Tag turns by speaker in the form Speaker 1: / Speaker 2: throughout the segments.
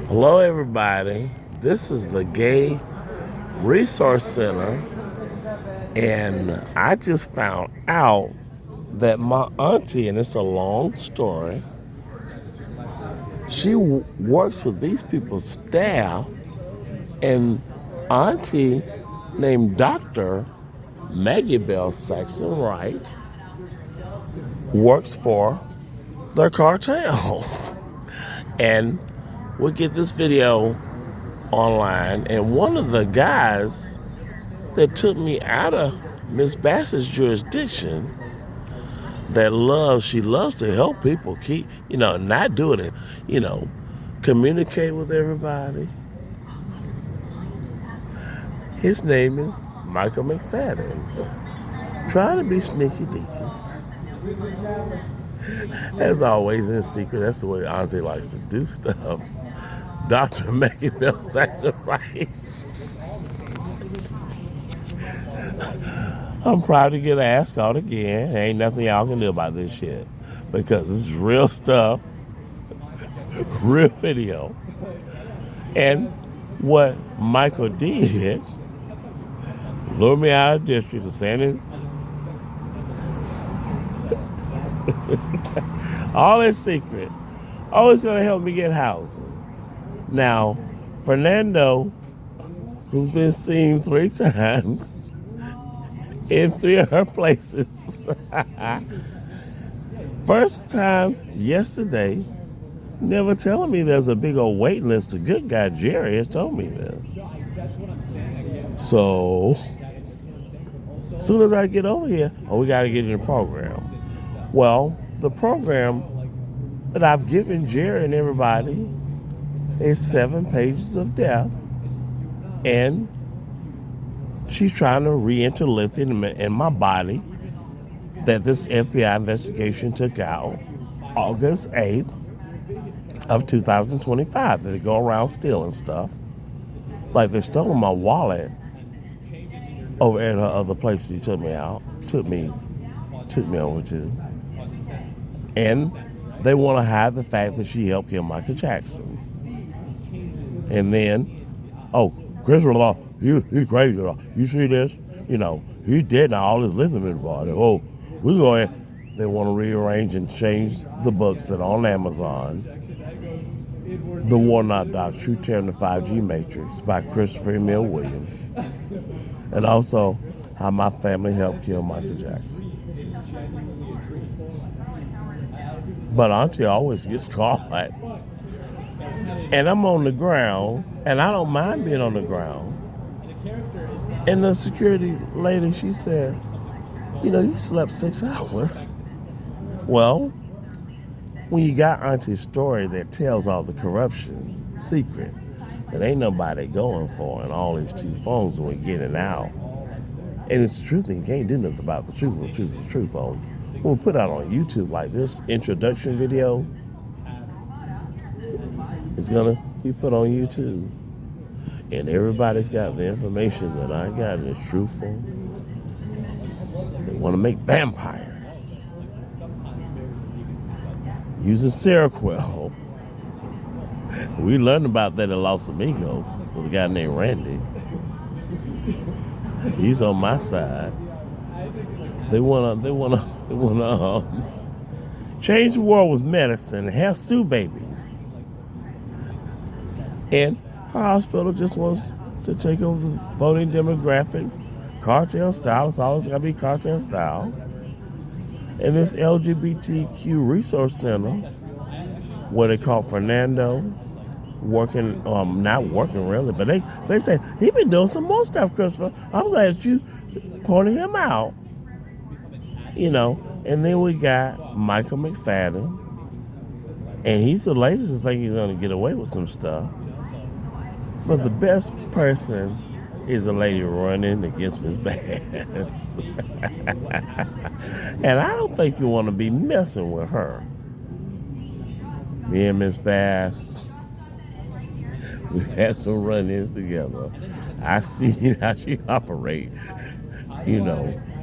Speaker 1: Hello, everybody. This is the Gay Resource Center, and I just found out that my auntie, and it's a long story, she works with these people's staff, and auntie named Dr. Maggie Saxon Wright works for their cartel. And we'll get this video online, and one of the guys that took me out of Miss Bassett's jurisdiction she loves to help people keep, not doing it, communicate with everybody. His name is Michael McFadden. Trying to be sneaky deaky. As always, in secret. That's the way Auntie likes to do stuff. Dr. Maggie Saxon Wright. I'm proud to get asked out again. There ain't nothing y'all can do about this shit, because this is real stuff, real video. And what Michael did, lured me out of district to send all is secret. Always gonna help me get housing. Now, Fernando, who's been seen 3 times in 3 of her places. First time yesterday, never telling me there's a big old wait list. The good guy Jerry has told me this. So, as soon as I get over here, we gotta get in the program. Well, the program that I've given Jerry and everybody is 7 pages of death, and she's trying to re-enter lithium in my body that this FBI investigation took out August 8th of 2025. That they go around stealing stuff. Like they stole my wallet over at her other place she took me over to. And they want to hide the fact that she helped kill Michael Jackson. And then, Christopher Law, he's crazy. You see this? He dead now. All his lithium in the body. We go ahead. They want to rearrange and change the books that are on Amazon. The Warnock Doc, True Terror in the 5G Matrix by Christopher Emil Williams. And also, How My Family Helped Kill Michael Jackson. But Auntie always gets caught. And I'm on the ground, and I don't mind being on the ground. And the security lady, she said, you slept 6 hours. Well, when you got Auntie's story that tells all the corruption secret that ain't nobody going for, and all these 2 phones when we get it out. And it's the truth, and you can't do nothing about the truth. The truth is the truth. We'll put out on YouTube like this introduction video. It's gonna be put on YouTube, and everybody's got the information that I got, and it's truthful. They want to make vampires using Seroquel. We learned about that at Los Amigos with a guy named Randy. He's on my side. They wanna change the world with medicine and have Sue babies. And her hospital just wants to take over the voting demographics, cartel style. It's always got to be cartel style. And this LGBTQ resource center, what they call Fernando, working, not working really, but they say, he been doing some more stuff, Christopher. I'm glad that you pointed him out. And then we got Michael McFadden, and he's the latest to think he's going to get away with some stuff. But the best person is a lady running against Miss Bass. And I don't think you want to be messing with her. Me and Miss Bass, we've had some run-ins together. I see how she operates,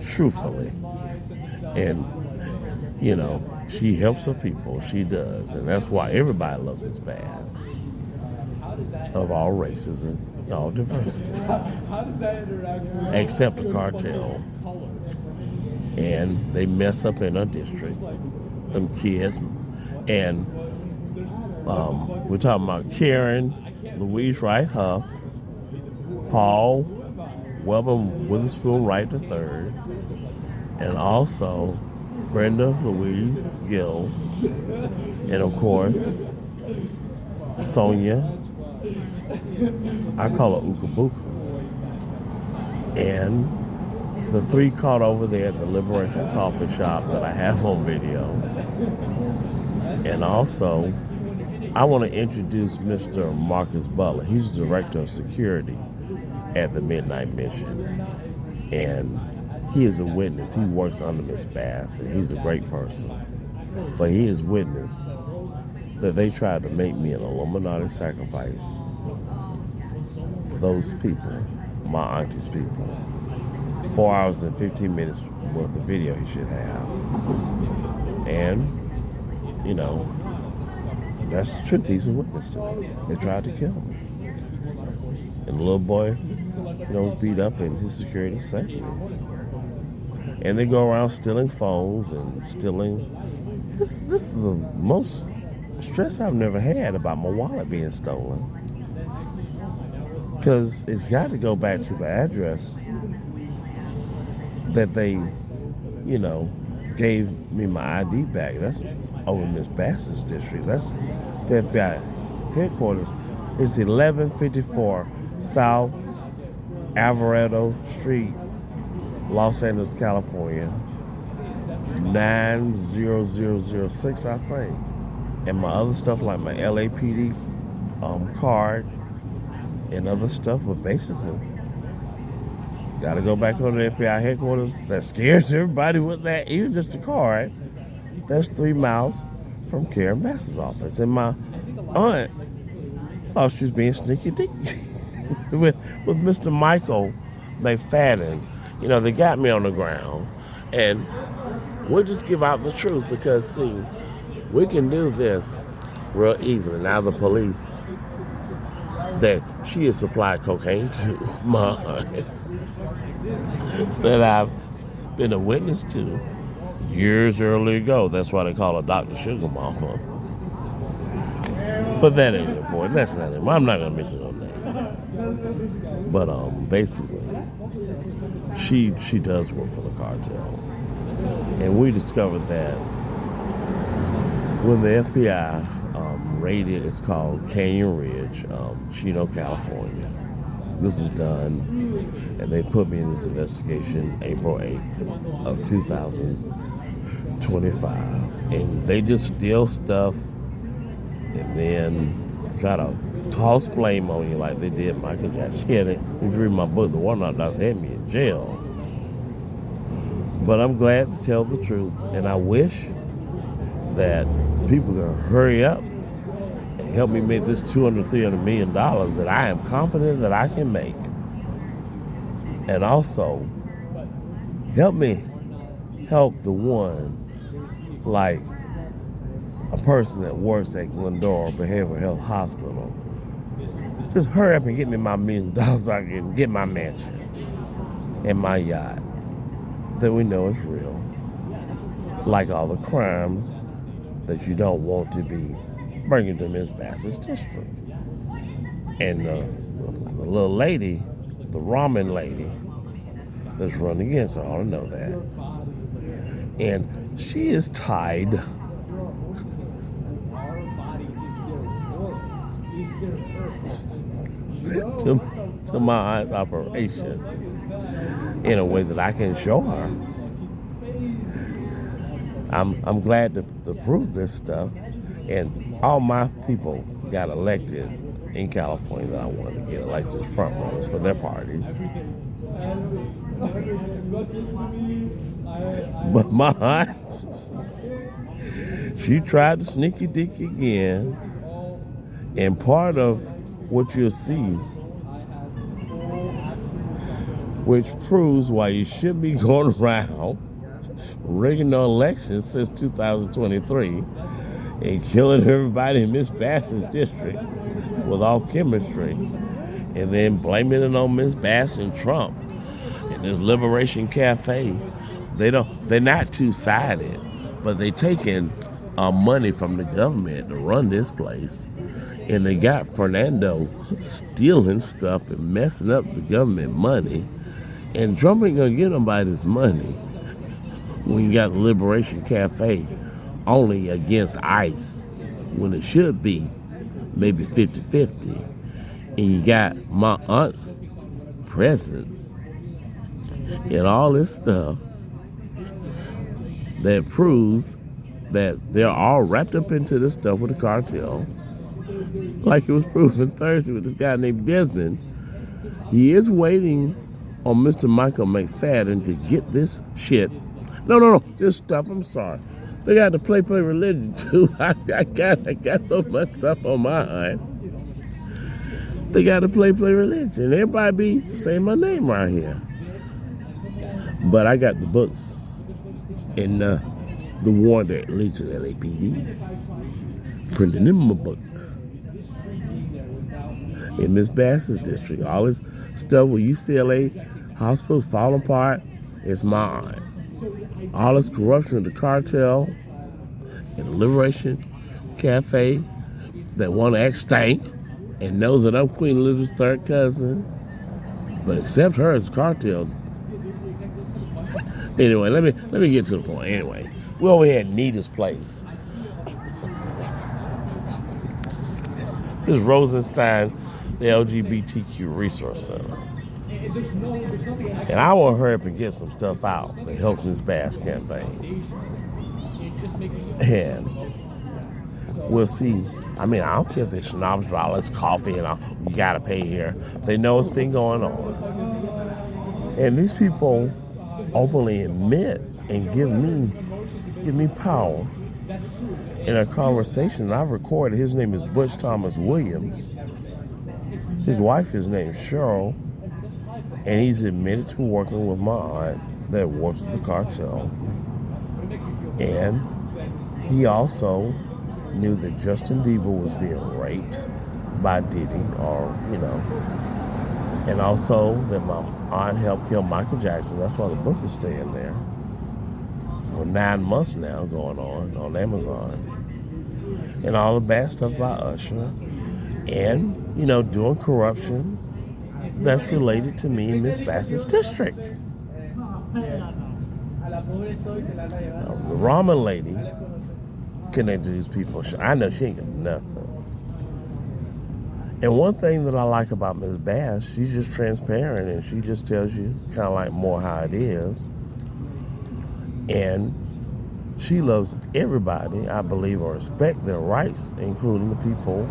Speaker 1: truthfully. And You know, she helps her people. She does. And that's why everybody loves Miss Bass. Of all races and all diversity. Except the cartel. And they mess up in our district. Them kids. And we're talking about Karen, Louise Wright Huff, Paul Webber Witherspoon Wright III, and also Brenda Louise Gill, and of course Sonia, I call her Ukabuka, and the three caught over there at the Liberation Coffee Shop that I have on video. And also, I want to introduce Mr. Marcus Butler. He's Director of Security at the Midnight Mission. And he is a witness. He works under Miss Bass, and he's a great person. But he is witness that they tried to make me an Illuminati sacrifice. Those people, my auntie's people. 4 hours and 15 minutes worth of video he should have. And, you know, that's the truth. He's a witness to it. They tried to kill me. And the little boy, you know, was beat up and his security saved me. And they go around stealing phones and stealing. This is the most stress I've never had about my wallet being stolen. Because it's got to go back to the address that they, you know, gave me my ID back. That's over Miss Bass's district. That's the FBI headquarters. It's 1154 South Alvarado Street, Los Angeles, California, 90006, I think. And my other stuff like my LAPD card and other stuff, but basically, got to go back over to the FBI headquarters. That scares everybody with that, even just a card. That's 3 miles from Karen Bass's office. And my aunt, oh, she was being sneaky dicky with Mr. Michael McFadden. You know, they got me on the ground. And we'll just give out the truth because, see, we can do this real easily. Now the police that she has supplied cocaine to, my aunt, that I've been a witness to years earlier ago. That's why they call her Dr. Sugar Mama. But that ain't important. That's not important. I'm not going to mention no names. But basically, she does work for the cartel. And we discovered that when the FBI raided, it's called Canyon Ridge, Chino, California. This is done, and they put me in this investigation April 8th of 2025. And they just steal stuff and then try to toss blame on you like they did Michael Jackson. Yeah, if you read my book, The Warnock Docs had me in jail. But I'm glad to tell the truth, and I wish that people can hurry up and help me make this $200, $300 million that I am confident that I can make. And also, help me help the one, like a person that works at Glendora Behavioral Health Hospital. Just hurry up and get me my $1 million so I can get my mansion and my yacht that we know is real. Like all the crimes that you don't want to be bringing to Miss Bass's district. And the little lady, the ramen lady that's running against her, I ought to know that. And she is tied to my aunt's operation in a way that I can show her. I'm glad to prove this stuff, and all my people got elected in California that I wanted to get elected as front runners for their parties. But my aunt, she tried to sneaky dicky again, and part of what you'll see, which proves why you shouldn't be going around rigging the elections since 2023 and killing everybody in Miss Bass's district with all chemistry, and then blaming it on Miss Bass and Trump and this Liberation Cafe. They're not two-sided, but they taking money from the government to run this place, and they got Fernando stealing stuff and messing up the government money, and Trump ain't gonna get nobody's money when you got the Liberation Cafe only against ICE when it should be maybe 50-50, and you got my aunt's presence and all this stuff that proves that they're all wrapped up into this stuff with the cartel, like it was proven Thursday with this guy named Desmond. He is waiting on Mr. Michael McFadden to get this shit. No, this stuff, I'm sorry. They got to play religion too. I got so much stuff on my mind. They got to play religion. Everybody be saying my name right here. But I got the books in the warrant that leads to the LAPD. Printing in my book. In Miss Bass's district. All this stuff with UCLA hospitals falling apart, it's mine. All this corruption of the cartel and the Liberation Cafe that want to act stank and knows that I'm Queen Elizabeth's third cousin, but accept her as a cartel. Anyway, let me get to the point. Anyway, we over here at Nita's place. This is Rosenstein, the LGBTQ Resource Center. And I want to hurry up and get some stuff out that helps Ms. Bass campaign. And we'll see. I mean, I don't care if they're snobs about all this coffee and all, you got to pay here. They know it's been going on. And these people openly admit and give me power in a conversation I've recorded. His name is Butch Thomas Williams. His wife is named Cheryl. And he's admitted to working with my aunt that works the cartel. And he also knew that Justin Bieber was being raped by Diddy, and also that my aunt helped kill Michael Jackson. That's why the book is staying there for 9 months now, going on Amazon. And all the bad stuff about Usher. And, doing corruption that's related to me in Miss Bass's district. Now, the ramen lady connected to these people. I know she ain't got nothing. And one thing that I like about Miss Bass, she's just transparent and she just tells you kind of like more how it is. And she loves everybody, I believe, or respect their rights, including the people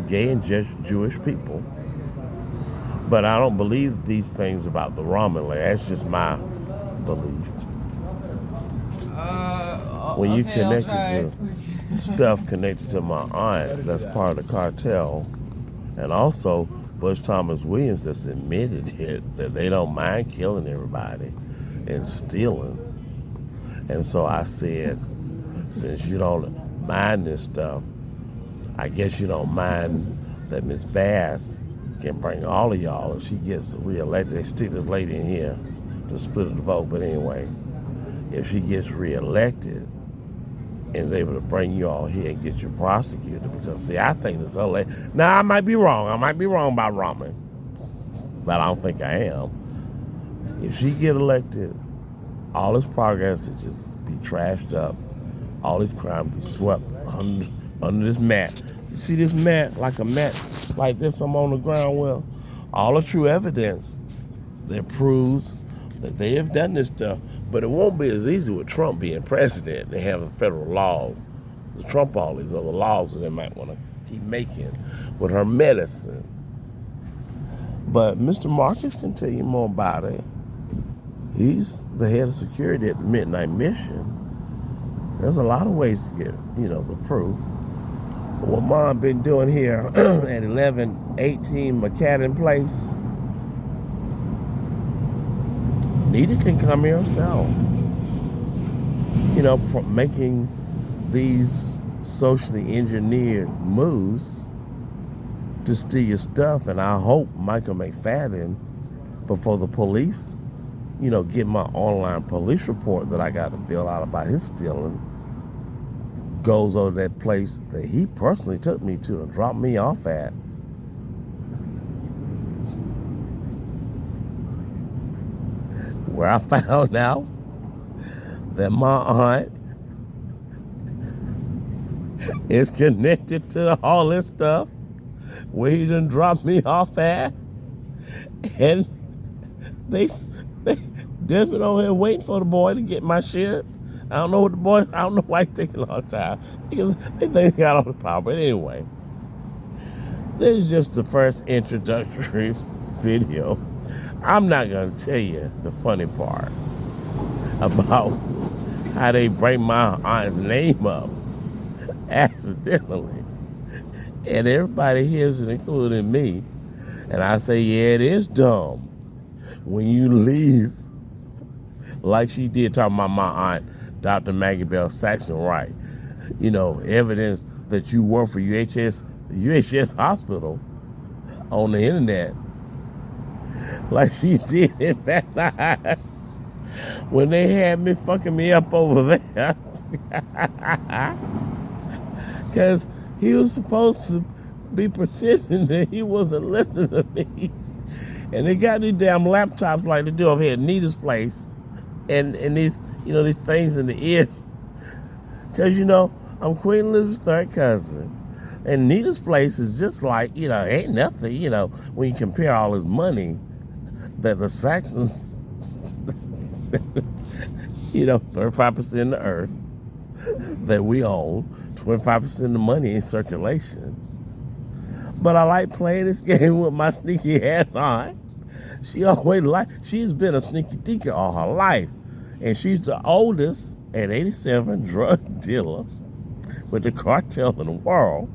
Speaker 1: gay and Jewish people. But I don't believe these things about the ramen lady. That's just my belief. When you connected to stuff connected to my aunt, that's part of the cartel. And also, Butch Thomas Williams has admitted it, that they don't mind killing everybody and stealing. And so I said, since you don't mind this stuff, I guess you don't mind that Miss Bass can bring all of y'all if she gets reelected. They stick this lady in here to split the vote. But anyway, if she gets reelected and is able to bring you all here and get you prosecuted, because see, I think this other lady, now I might be wrong about ramen, but I don't think I am. If she get elected, all this progress would just be trashed up. All this crime be swept under this mat. You see this mat, like a mat like this I'm on the ground with? All the true evidence that proves that they have done this stuff. But it won't be as easy with Trump being president and having federal laws. To Trump all these other laws that they might want to keep making with her medicine. But Mr. Marcus can tell you more about it. He's the head of security at the Midnight Mission. There's a lot of ways to get, the proof. What Mom been doing here at 1118 McCadden Place, Nita can come here herself. You know, making these socially engineered moves to steal your stuff. And I hope Michael McFadden, before the police, you know, get my online police report that I got to fill out about his stealing, goes over that place that he personally took me to and dropped me off at. Where I found out that my aunt is connected to all this stuff, where he done dropped me off at, and they've been over here waiting for the boy to get my shit. I don't know why it's taking a long time. Because they think they got all the power. But anyway, this is just the first introductory video. I'm not going to tell you the funny part about how they bring my aunt's name up accidentally. And everybody hears it, including me. And I say, yeah, it is dumb when you leave, like she did, talking about my aunt, Dr. Maggie Bell Saxon, Wright. You know, evidence that you work for UHS Hospital on the internet, like she did in Van Nuys when they had me fucking me up over there. Because he was supposed to be pretending that he wasn't listening to me. And they got these damn laptops like they do over here at Nita's place. And these, you know, these things in the ears. Because, you know, I'm Queen Elizabeth's third cousin. And Nita's place is just like, you know, ain't nothing, you know, when you compare all this money that the Saxons, you know, 35% of the earth that we own, 25% of the money in circulation. But I like playing this game with my sneaky ass on. She's been a sneaky deaker all her life. And she's the oldest, at 87, drug dealer with the cartel in the world.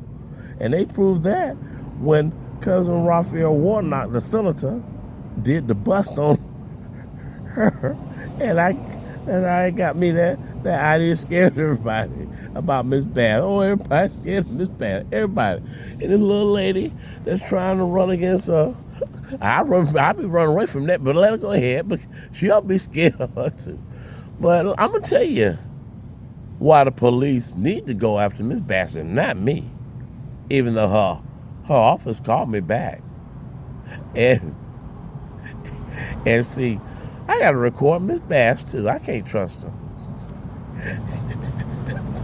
Speaker 1: And they proved that when cousin Raphael Warnock, the senator, did the bust on her. And I got me that idea, scared everybody about Miss Bass. Oh, everybody's scared of Miss Bass. Everybody. And this little lady that's trying to run against her, I'll be running away from that, but let her go ahead, but she'll be scared of her too. But I'm going to tell you why the police need to go after Miss Bass and not me, even though her office called me back. And see, I got to record Miss Bass too. I can't trust her.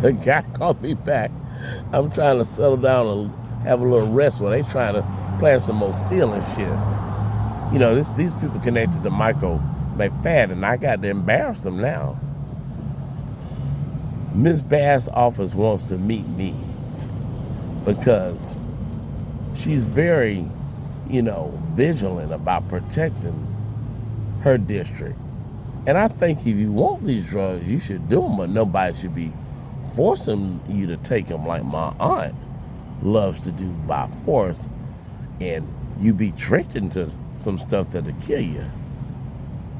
Speaker 1: The guy called me back. I'm trying to settle down and have a little rest when they trying to plan some more stealing shit. You know, these people connected to Michael McFadden. I got to embarrass them now. Miss Bass' office wants to meet me because she's very, you know, vigilant about protecting her district. And I think if you want these drugs, you should do them, but nobody should be forcing you to take them like my aunt loves to do by force, and you be tricked into some stuff that'll kill you.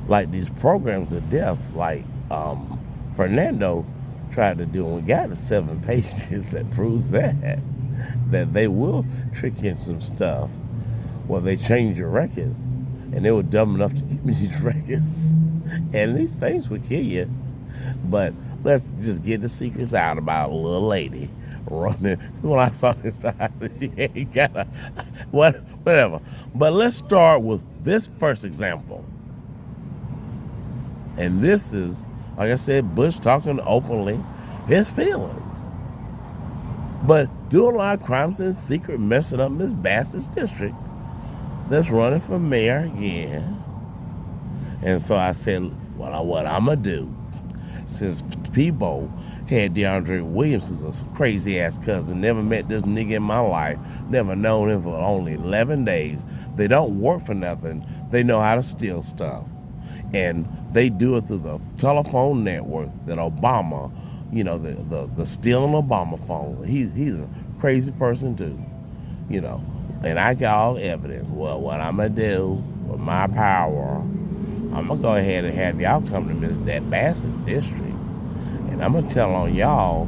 Speaker 1: Like these programs of death, like Fernando tried to do, and we got the 7 pages that proves that they will trick you in some stuff. Well, they change your records, and they were dumb enough to give me these records. And these things would kill you. But let's just get the secrets out about a little lady running. When I saw this, I said, she ain't got a, whatever. But let's start with this first example. And this is, like I said, Bush talking openly his feelings. But doing a lot of crimes in secret, messing up Miss Bass's district that's running for mayor again. And so I said, what I'm going to do, since Peebo had DeAndre Williams, who's a crazy-ass cousin, never met this nigga in my life, never known him for only 11 days. They don't work for nothing. They know how to steal stuff. And they do it through the telephone network that Obama, you know, the stealing Obama phone. He's a crazy person too, you know. And I got all the evidence. Well, what I'm going to do with my power I'm gonna go ahead and have y'all come to Miss that Bass's district, and I'm gonna tell on y'all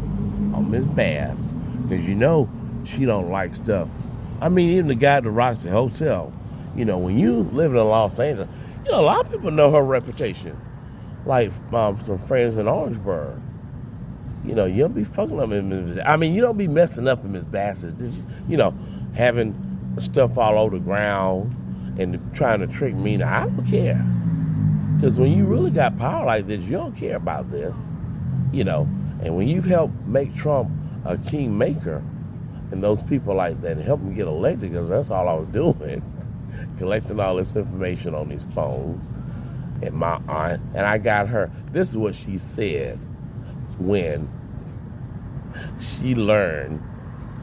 Speaker 1: on Miss Bass, because you know she don't like stuff. I mean, even the guy that rocks the hotel. You know, when you live in Los Angeles, you know a lot of people know her reputation. Like some friends in Orangeburg. You know, you don't be fucking up in Miss. I mean, you don't be messing up in Miss Bass's. You know, having stuff all over the ground and trying to trick me. Now, I don't care. Because when you really got power like this, you don't care about this. You know, and when you've helped make Trump a kingmaker and those people like that and help him get elected, because that's all I was doing, collecting all this information on these phones. And my aunt, and I got her, this is what she said when she learned,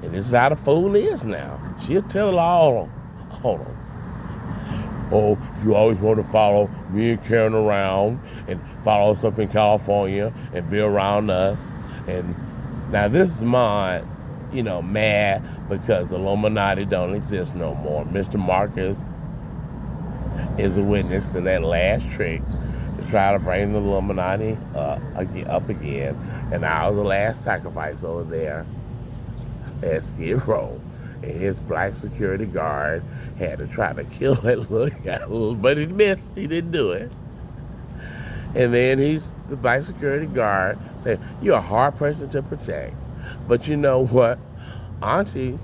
Speaker 1: and this is how the fool is now. She'll tell it all. Hold on. Oh, you always want to follow me and Karen around and follow us up in California and be around us. And now this is my aunt, you know, mad because the Illuminati don't exist no more. Mr. Marcus is a witness to that last trick to try to bring the Illuminati up again. And I was the last sacrifice over there at Skid Row. And his black security guard had to try to kill that little guy, but he missed. He didn't do it. And then the black security guard said, "You're a hard person to protect." But you know what? Auntie,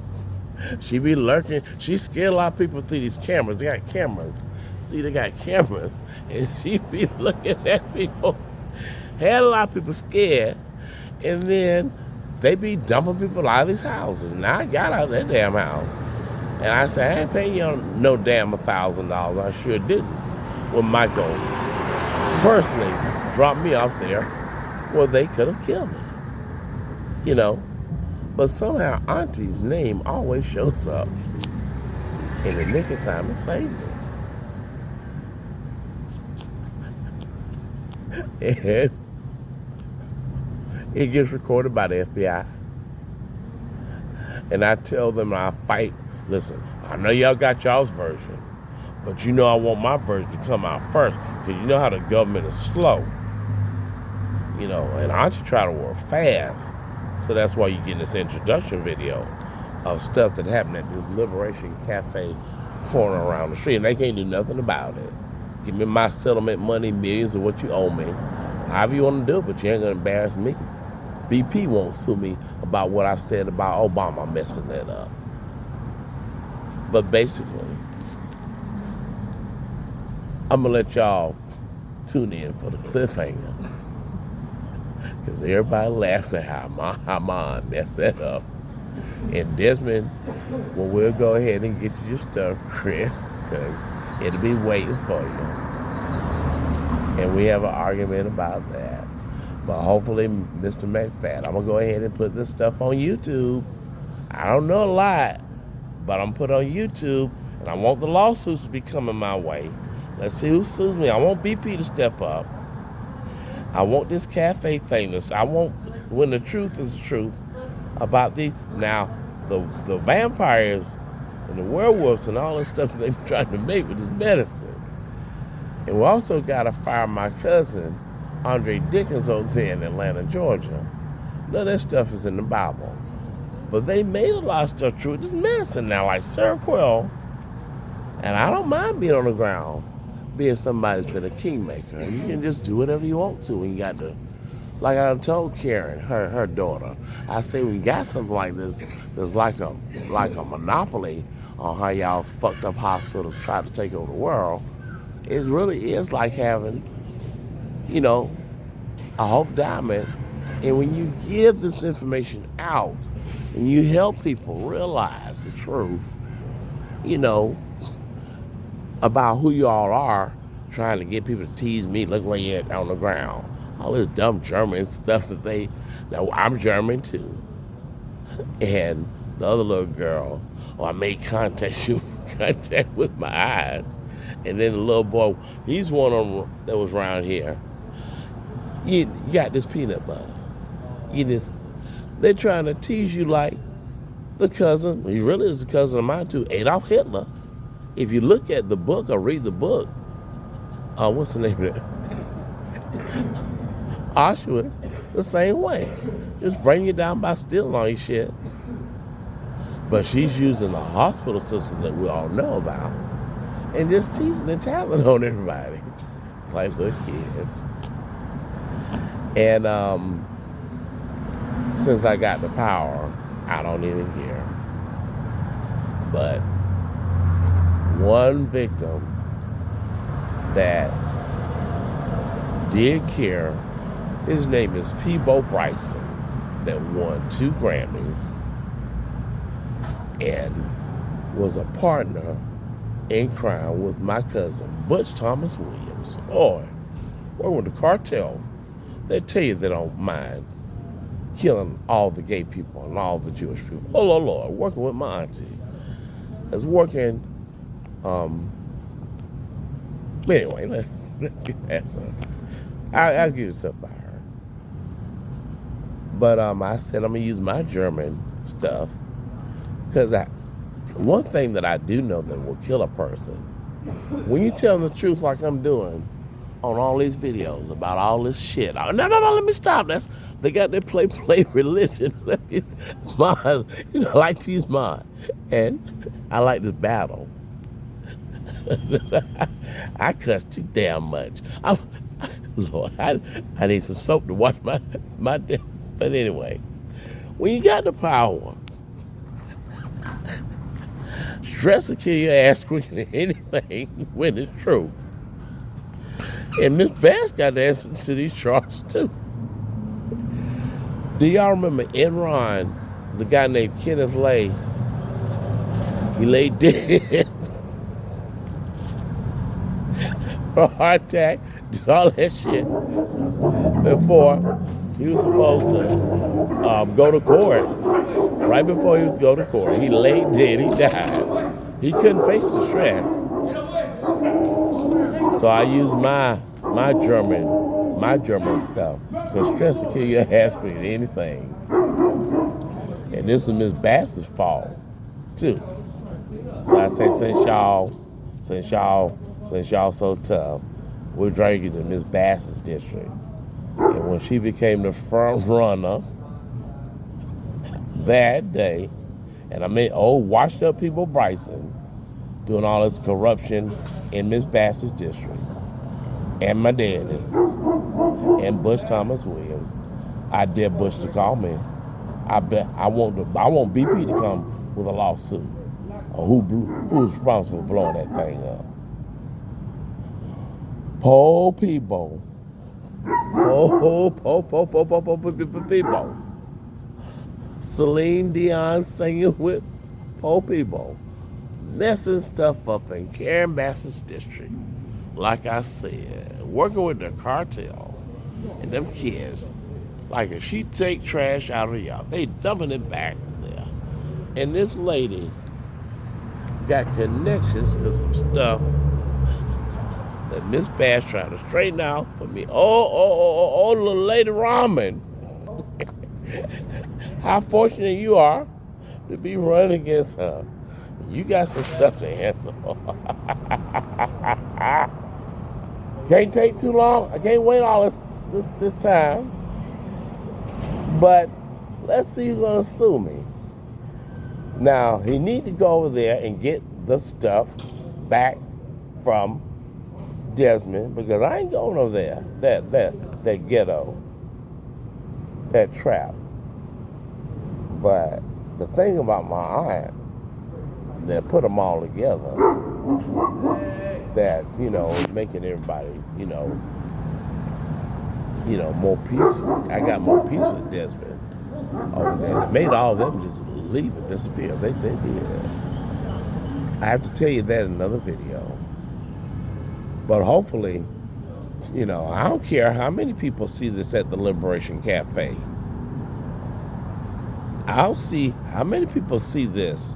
Speaker 1: she be lurking. She scared a lot of people through these cameras. They got cameras. See, they got cameras. And she be looking at people. Had a lot of people scared. And then they be dumping people out of these houses. Now I got out of that damn house. And I said, I ain't paying you no damn $1,000. I sure didn't. When Michael personally dropped me off there, well, they could have killed me. You know? But somehow Auntie's name always shows up in the nick of time to save me. And it gets recorded by the FBI. And I tell them I fight. Listen, I know y'all got y'all's version, but you know I want my version to come out first, because you know how the government is slow. You know, and Auntie try to work fast. So that's why you get this introduction video of stuff that happened at this Liberation Cafe corner around the street. And they can't do nothing about it. Give me my settlement money, millions of what you owe me. However you want to do it, but you ain't going to embarrass me. BP won't sue me about what I said about Obama messing that up. But basically, I'm going to let y'all tune in for the cliffhanger. Because everybody laughs at how my aunt messed that up. And Desmond, well, we'll go ahead and get you your stuff, Chris, because it'll be waiting for you. And we have an argument about that. But hopefully, Mr. McFat, I'm going to go ahead and put this stuff on YouTube. I don't know a lot, but I'm going to put it on YouTube. And I want the lawsuits to be coming my way. Let's see who sues me. I want BP to step up. I want this cafe thing. I want, when the truth is the truth, about these. Now, the vampires and the werewolves and all this stuff that they're trying to make with this medicine. And we also got to fire my cousin, Andre Dickens, over there in Atlanta, Georgia. None of that stuff is in the Bible. But they made a lot of stuff true. This medicine now, like Seroquel. And I don't mind being on the ground, being somebody's been a kingmaker. And you can just do whatever you want to when you got to. Like I told Karen, her daughter, I say when you got something like this, there's like a monopoly on how y'all fucked up hospitals try to take over the world. It really is like having, you know, a Hope Diamond. And when you give this information out and you help people realize the truth, you know, about who you all are, trying to get people to tease me, look where you're at on the ground. All this dumb German stuff that now I'm German too. And the other little girl, I made contact with my eyes. And then the little boy, he's one of them that was around here. You got this peanut butter. They're trying to tease you like the cousin, he really is the cousin of mine too, Adolf Hitler. If you look at the book or read the book, what's the name of it? Auschwitz, the same way. Just bring you down by stealing all your shit. But she's using the hospital system that we all know about and just teasing and tattling on everybody. Like little kids. And since I got the power, I don't even care. But one victim that did care, his name is Peebo Bryson, that won 2 Grammys and was a partner in crime with my cousin, Butch Thomas Williams. Lord, working with the cartel, they tell you they don't mind killing all the gay people and all the Jewish people. Oh, Lord, working with my auntie. Is working, anyway, let's get that stuff. I'll give you stuff by her. But I said I'm going to use my German stuff because one thing that I do know that will kill a person, when you tell them the truth like I'm doing on all these videos about all this shit. No, let me stop. They got their play religion. Mine, I like to use mine. And I like this battle. I cuss too damn much. Lord, I need some soap to wash my but anyway, when you got the power, stress will kill your ass quicker than anything when it's true. And Miss Bass got the answer to these charges too. Do y'all remember Enron, the guy named Kenneth Lay? He lay dead for a heart attack, did all that shit before he was supposed to go to court. Right before he was to go to court, he lay dead, he died. He couldn't face the stress. So I used my German stuff, because stress will kill your ass quicker than anything. And this was Miss Bass's fault, too. So I say, since y'all so tough, we're drinking to Miss Bass's district. And when she became the front runner that day, and I mean, washed up people Bryson doing all this corruption in Miss Bass's district, and my daddy, and Butch Thomas Williams, I dare Butch to call me. I want BP to come with a lawsuit. Or who's responsible for blowing that thing up? Peebo. Peebo. Celine Dion singing with Peebo. Messing stuff up in Karen Bass's district. Like I said, working with the cartel and them kids. Like if she take trash out of y'all, they dumping it back there. And this lady got connections to some stuff that Miss Bass trying to straighten out for me. Little lady Ramen. How fortunate you are to be running against her. You got some stuff to answer. Can't take too long. I can't wait all this time. But let's see who's gonna sue me. Now he need to go over there and get the stuff back from Desmond, because I ain't going over there. That ghetto, that trap. But the thing about my aunt that put them all together, that making everybody more peaceful. I got more peace with Desmond over there. It made all of them just leave and disappear. They did. I have to tell you that in another video. But hopefully, I don't care how many people see this at the Liberation Cafe. I'll see how many people see this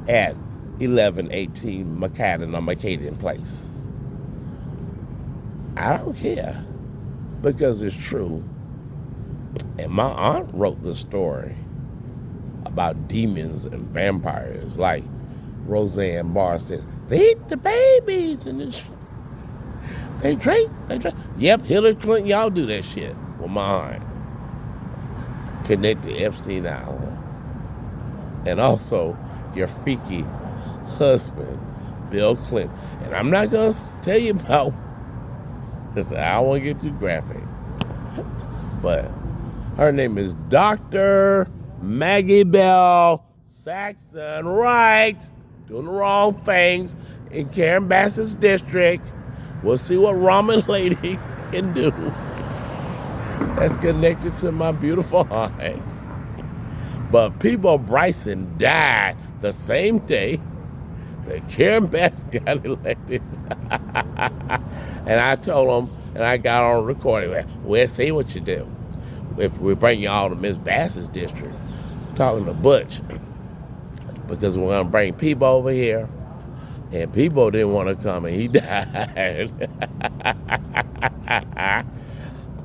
Speaker 1: at 1118 Macadam Place. I don't care, because it's true. And my aunt wrote the story about demons and vampires. Like Roseanne Barr says, they eat the babies. And They drink. Yep, Hillary Clinton, y'all do that shit with my aunt. Connect to Epstein Island. And also your freaky husband, Bill Clinton. And I'm not going to tell you about this. I don't want to get too graphic. But her name is Dr. Maggie Bell Saxon Wright. Doing the wrong things in Karen Bassett's district. We'll see what ramen lady can do. That's connected to my beautiful aunt. But Peebo Bryson died the same day that Karen Bassett got elected. And I told him, and I got on recording, we'll see what you do. If we bring y'all to Miss Bassett's district, talking to Butch, because we're going to bring Peebo over here. And Peebo didn't want to come, and he died.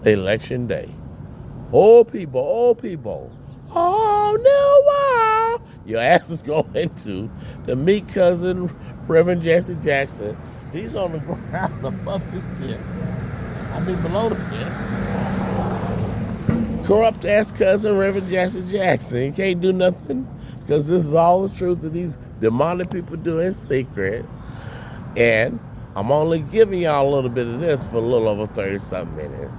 Speaker 1: Election day. Oh, Peebo. Oh, no, wow. Your ass is going to the meat cousin, Reverend Jesse Jackson. He's on the ground above this pit. I mean, below the pit. Corrupt ass cousin, Reverend Jesse Jackson. He can't do nothing because this is all the truth that these demonic people do in secret. And I'm only giving y'all a little bit of this for a little over 30-something minutes.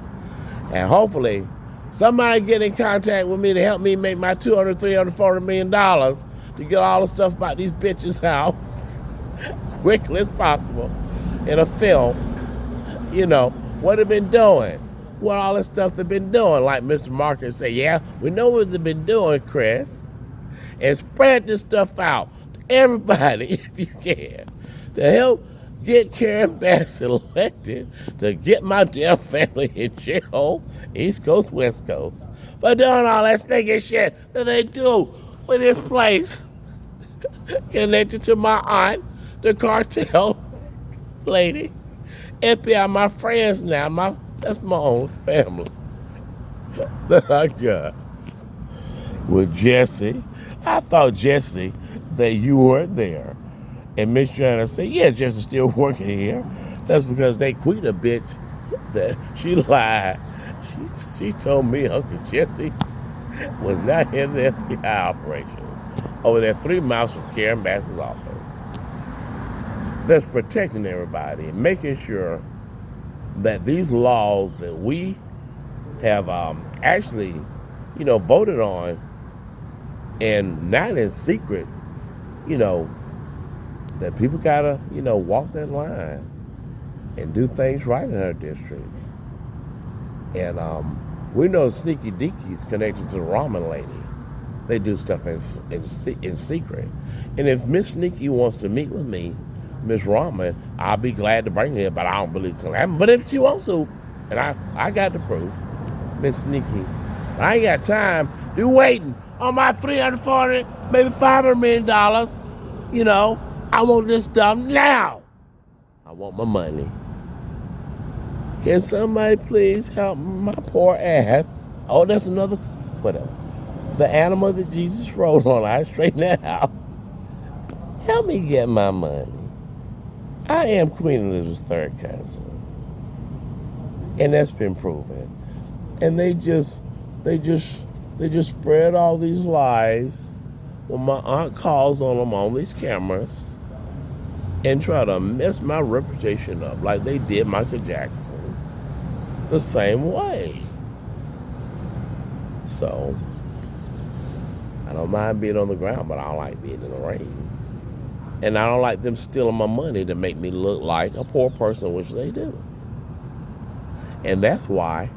Speaker 1: And hopefully, somebody get in contact with me to help me make my $200, $340 million to get all the stuff about these bitches out quickly as possible in a film. You know, what they've been doing. What all this stuff they've been doing. Like Mr. Marcus said, yeah, we know what they've been doing, Chris. And spread this stuff out to everybody, if you can, to help get Karen Bass elected, to get my damn family in jail, East Coast, West Coast, for doing all that stinking shit that they do with this place connected to my aunt, the cartel lady, FBI, my friends now, that's my own family that I got. With Jesse, I thought, Jesse, that you weren't there. And Miss Joanna said, yeah, Jesse's still working here. That's because they quit a bitch. That she lied. She told me Uncle Jesse was not in the FBI operation over there 3 miles from Karen Bass's office. That's protecting everybody and making sure that these laws that we have actually, voted on, and not in secret, that people gotta, walk that line and do things right in our district. And we know Sneaky Deaky's connected to the ramen lady. They do stuff in secret. And if Miss Sneaky wants to meet with me, Miss Ramen, I'll be glad to bring her here, but I don't believe it's gonna happen. But if she wants to, and I got the proof, Miss Sneaky, I ain't got time to waiting on my $340, maybe $500 million. I want this stuff now. I want my money. Can somebody please help my poor ass? Oh, that's another, whatever. The animal that Jesus rode on, I straighten that out. Help me get my money. I am Queen Elizabeth's third cousin. And that's been proven. And they just spread all these lies when my aunt calls on them on these cameras and try to mess my reputation up like they did Michael Jackson the same way. So, I don't mind being on the ground, but I don't like being in the rain. And I don't like them stealing my money to make me look like a poor person, which they do. And that's why,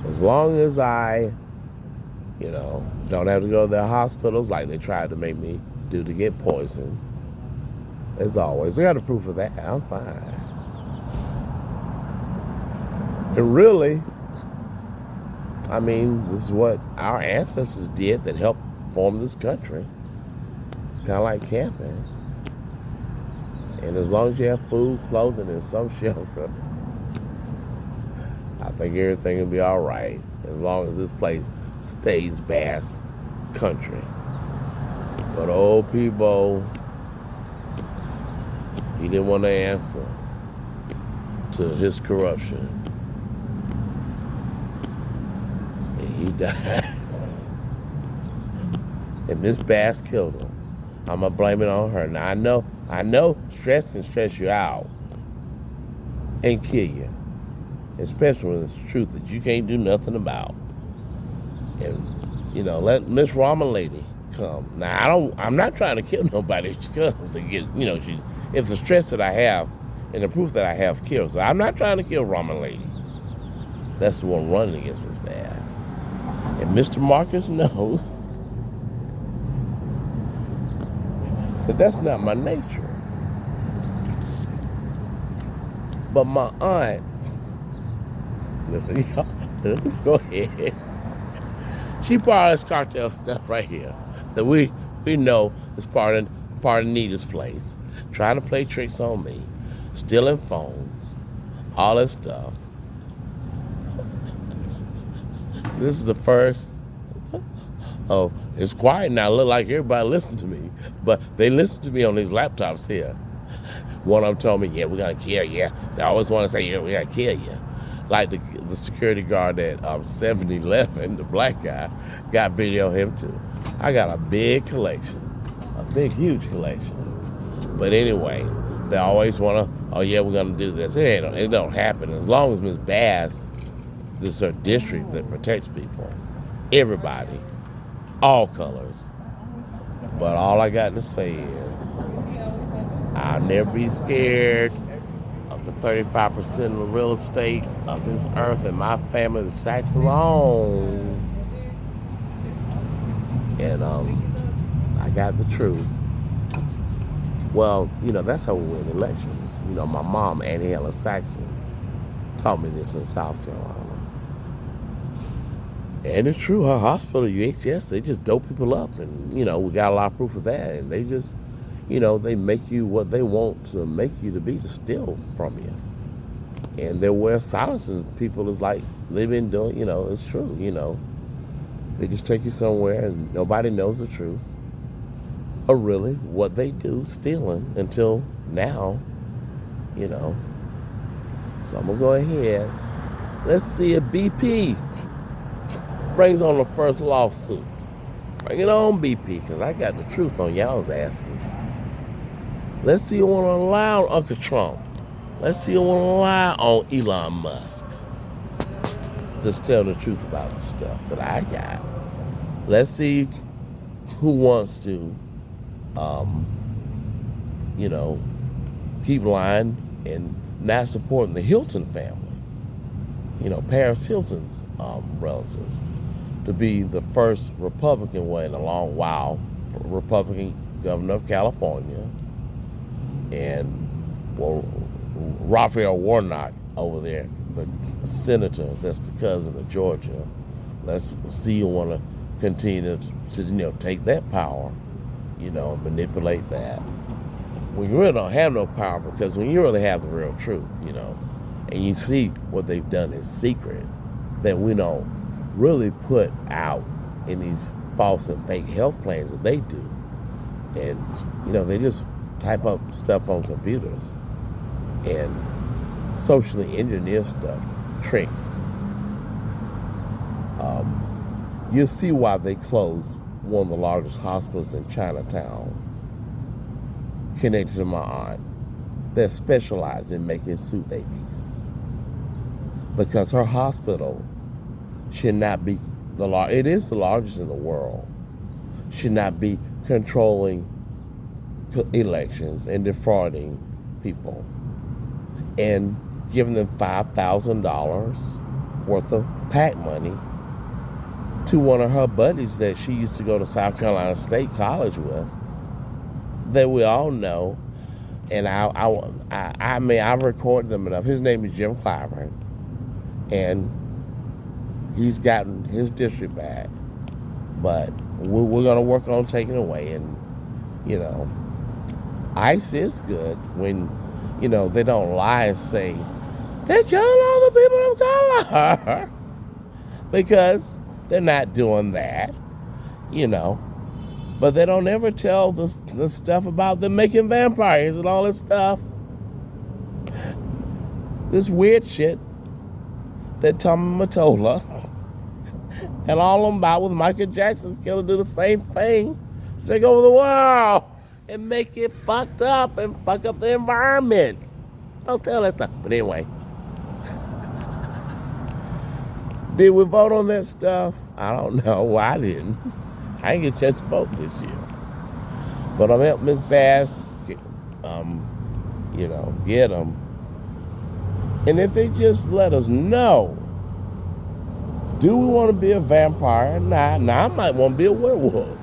Speaker 1: as long as I, don't have to go to their hospitals like they tried to make me do to get poisoned, as always, I got the proof of that. I'm fine. And really, this is what our ancestors did that helped form this country. Kind of like camping. And as long as you have food, clothing, and some shelter, I think everything will be all right. As long as this place stays Bass country. But old people, He didn't want to answer to his corruption. And he died. And Miss Bass killed him. I'm going to blame it on her. Now, I know stress can stress you out and kill you. Especially when it's the truth that you can't do nothing about. And, let Miss Rama lady come. Now, I'm not trying to kill nobody. She comes and get, if the stress that I have and the proof that I have kills. So I'm not trying to kill Rama lady. That's the one running against Miss Bass. And Mr. Marcus knows that that's not my nature. But my aunt, listen, y'all, go ahead. She part of this cartel stuff right here that we know is part of Nita's place. Trying to play tricks on me, stealing phones, all that stuff. This is the first. Oh, it's quiet now. Look like everybody listens to me, but they listen to me on these laptops here. One of them told me, "Yeah, we're gonna kill you." They always want to say, "Yeah, we're gonna kill you." Like the security guard at 7-Eleven, the black guy, got video of him too. I got a big collection, huge collection. But anyway, they always want to, "Oh yeah, we're gonna do this." It don't happen as long as Miss Bass. This is her district that protects people, everybody. All colors. But all I got to say is, I'll never be scared of the 35% of the real estate of this earth and my family, the Saxon own. And I got the truth. Well, that's how we win elections. My mom, Annie Helen Saxon, taught me this in South Carolina. And it's true, her hospital, UHS, they just dope people up. And, we got a lot of proof of that. And they just, they make you what they want to make you to be, to steal from you. And their way of silencing people is like they've been doing, it's true, They just take you somewhere and nobody knows the truth. Or really what they do, stealing, until now, So I'm going to go ahead. Let's see if BP brings on the first lawsuit. Bring it on, BP, because I got the truth on y'all's asses. Let's see who want to lie on Uncle Trump. Let's see who want to lie on Elon Musk. Just tell the truth about the stuff that I got. Let's see who wants to, keep lying and not supporting the Hilton family. Paris Hilton's relatives, to be the first Republican one in a long while, Republican governor of California, and Raphael Warnock over there, the senator that's the cousin of Georgia. Let's see who want to continue to take that power, manipulate that. When you really don't have no power, because when you really have the real truth, and you see what they've done in secret, that we don't really put out in these false and fake health plans that they do. And, they just type up stuff on computers and socially engineer stuff, tricks. You'll see why they closed one of the largest hospitals in Chinatown, connected to my aunt, that specialized in making suit babies. Because her hospital should not be it is the largest in the world, should not be controlling elections and defrauding people and giving them $5,000 worth of PAC money to one of her buddies that she used to go to South Carolina State College with, that we all know. And I've recorded them enough. His name is Jim Clyburn, and he's gotten his district back, but we're going to work on taking it away. And ICE is good when they don't lie and say they're killing all the people of color, because they're not doing that, but they don't ever tell the stuff about them making vampires and all this stuff. this weird shit that Tommy Mottola and all of them about with Michael Jackson's killer do the same thing. Take over the world and make it fucked up and fuck up the environment. Don't tell that stuff. But anyway, did we vote on that stuff? I don't know. Well, I didn't. I didn't get a chance to vote this year. But I'm helping Miss Bass, get them. And if they just let us know, do we want to be a vampire? Nah, I might want to be a werewolf.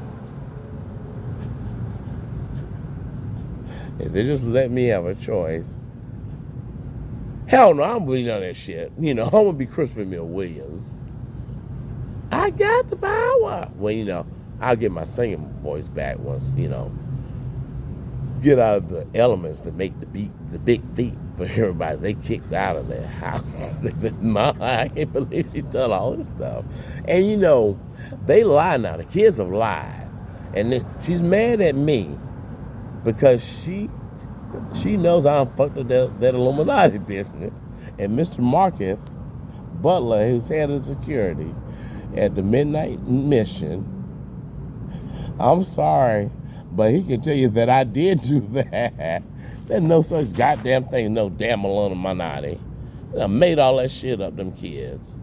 Speaker 1: If they just let me have a choice. Hell no, I'm really on that shit. I want to be Christopher Mill Williams. I got the power. Well, I'll get my singing voice back once, get out of the elements that make the big feet for everybody. They kicked out of their house. I can't believe she done all this stuff. And they lie now. The kids have lied. And then she's mad at me because she knows I done fucked up that Illuminati business. And Mr. Marcus Butler, who's head of security at the Midnight Mission, I'm sorry, but he can tell you that I did do that. There's no such goddamn thing, no damn Illuminati. I made all that shit up, them kids.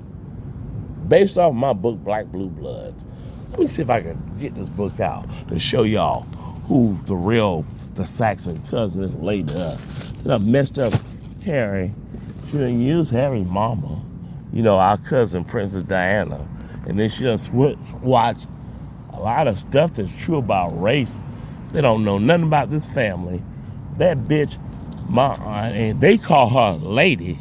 Speaker 1: Based off my book, Black Blue Bloods. Let me see if I can get this book out to show y'all who the Saxon cousin is related to us. Then I messed up Harry. She done used Harry's mama, our cousin, Princess Diana. And then she done watched a lot of stuff that's true about race. They don't know nothing about this family. That bitch, my aunt, and they call her Lady.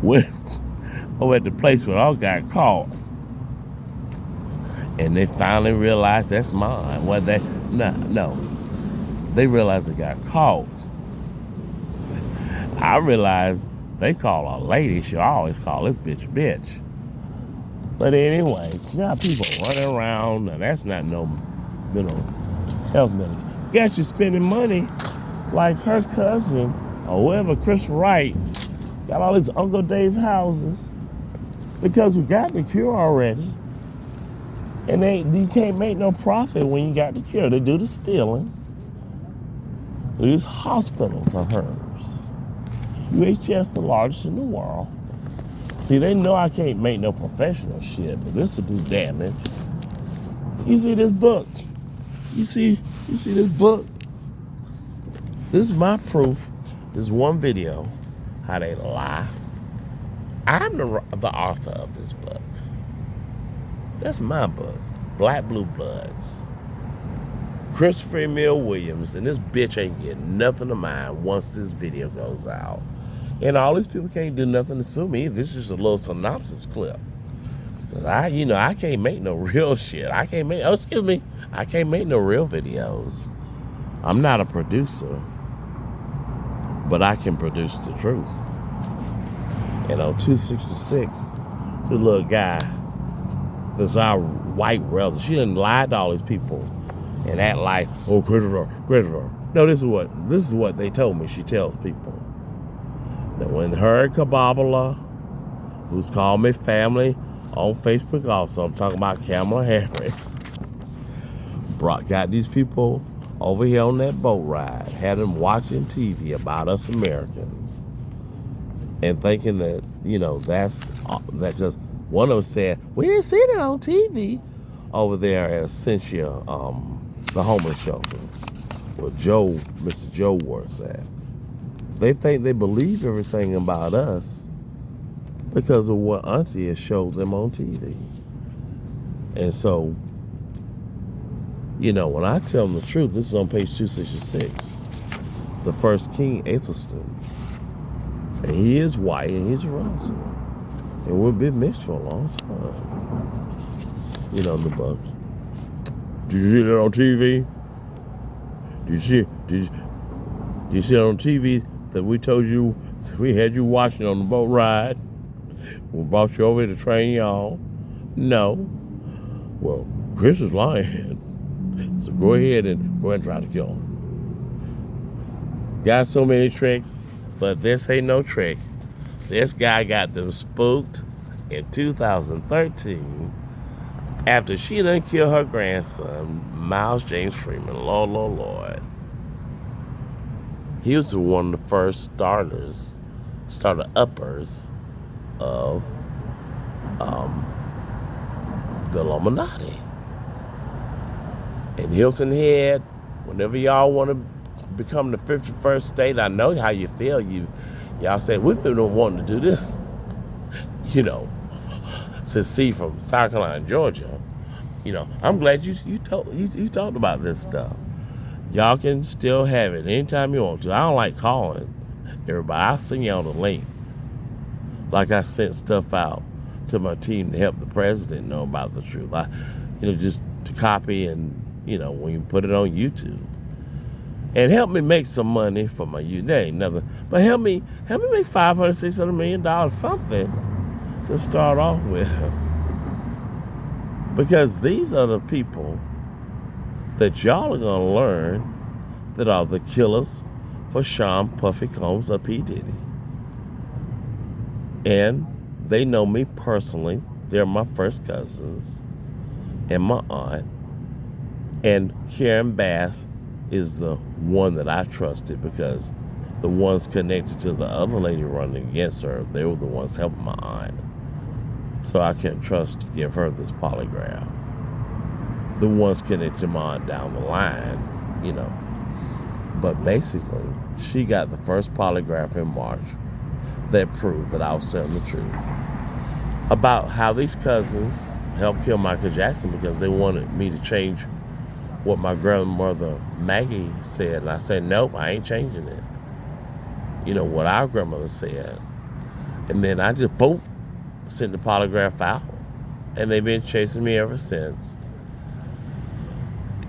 Speaker 1: Over at the place where all got caught. And they finally realized that's mine. Well, no. They realized they got caught. I realized they call her Lady. She always call this bitch. But anyway, you got people running around, and that's not no health medical. Got you spending money like her cousin or whoever, Chris Wright, got all his Uncle Dave's houses because we got the cure already. And you can't make no profit when you got the cure. They do the stealing. These hospitals are hers. UHS, the largest in the world. See, they know I can't make no professional shit, but this will do damage. You see this book? You see this book? This is my proof. This one video, how they lie. I'm the author of this book. That's my book, Black Blue Bloods. Christopher Mill Williams, and this bitch ain't getting nothing of mine once this video goes out. And all these people can't do nothing to sue me. This is just a little synopsis clip. Cause I can't make no real shit. I can't make no real videos. I'm not a producer, but I can produce the truth. And on 266, the little guy, that's our white relative, she done lied to all these people and act like, oh, Christopher. No, this is what they told me she tells people. That when her Kabbalah, who's called me family on Facebook also, I'm talking about Kamala Harris, got these people over here on that boat ride, had them watching TV about us Americans, and thinking that, that's that, because one of them said, we didn't see that on TV over there at Essentia, the homeless shelter, where Mr. Joe works at. They think they believe everything about us because of what Auntie has showed them on TV. And so, when I tell them the truth, this is on page 266, the first king, Athelstan, and he is white and he's a relative. And we've been mixed for a long time. In the book. Did you see that on TV? Did you see it on TV that we told you, we had you watching on the boat ride? We brought you over here to train y'all? No. Well, Chris is lying. So go ahead and try to kill him. Got so many tricks. But this ain't no trick. This guy got them spooked in 2013 after she done killed her grandson, Miles James Freeman. Lord, Lord, Lord. He was one of the first starter-uppers of the Illuminati. In Hilton Head, whenever y'all want to become the 51st state, I know how you feel. Y'all say, we've been wanting to do this, secede from South Carolina and Georgia. I'm glad you talked about this stuff. Y'all can still have it anytime you want to. I don't like calling everybody. I'll send y'all the link. Like I sent stuff out to my team to help the president know about the truth. Just to copy and, when you put it on YouTube. And help me make some money for my youth. There ain't nothing. But help me make $500, $600 million, something to start off with. Because these are the people that y'all are going to learn that are the killers for Sean Puffy Combs or P. Diddy. And they know me personally. They're my first cousins and my aunt. And Karen Bass is the one that I trusted because the ones connected to the other lady running against her, they were the ones helping my aunt. So I can't trust to give her this polygraph. The ones connected to my aunt down the line, But basically, she got the first polygraph in March that proved that I was telling the truth about how these cousins helped kill Michael Jackson because they wanted me to change what my grandmother Maggie said. And I said, nope, I ain't changing it. What our grandmother said. And then I just, boom, sent the polygraph out. And they've been chasing me ever since.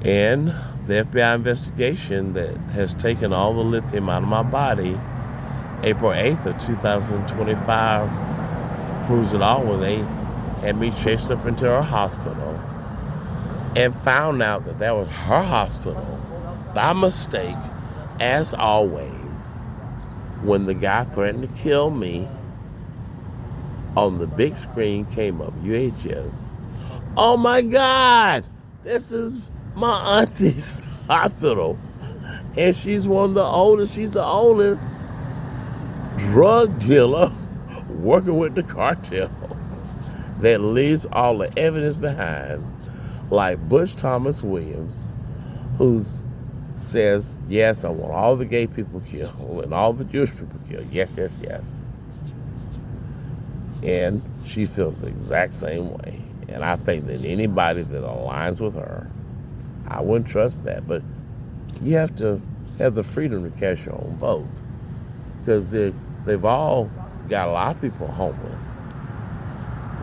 Speaker 1: And the FBI investigation that has taken all the lithium out of my body, April 8th of 2025, proves it all when they had me chased up into her hospital and found out that was her hospital by mistake, as always, when the guy threatened to kill me. On the big screen came up UHS. Oh my God, this is my auntie's hospital. And she's one of the oldest, she's the oldest drug dealer working with the cartel that leaves all the evidence behind, like Butch Thomas Williams, who says, yes, I want all the gay people killed and all the Jewish people killed. Yes, yes, yes. And she feels the exact same way. And I think that anybody that aligns with her, I wouldn't trust that. But you have to have the freedom to cast your own vote. Because they've all got a lot of people homeless,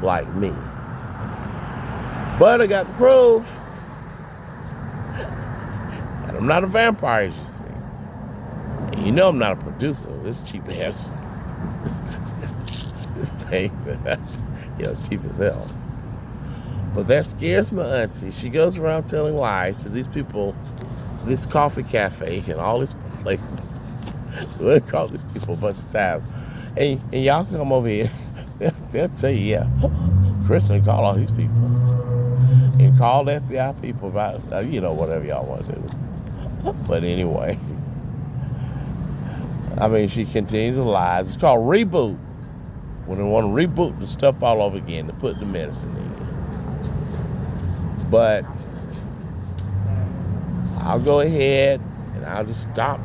Speaker 1: like me. But I got the proof. And I'm not a vampire, as you see. And I'm not a producer. This cheap ass. This thing, cheap as hell. But that scares my auntie. She goes around telling lies to these people, this coffee cafe and all these places. We'll call these people a bunch of times. And y'all can come over here. They'll tell you, yeah, Kristen, call all these people. And call the FBI people about, whatever y'all want to do. But anyway. She continues to lie. It's called reboot. When they want to reboot the stuff all over again to put the medicine in. But I'll go ahead and I'll just stop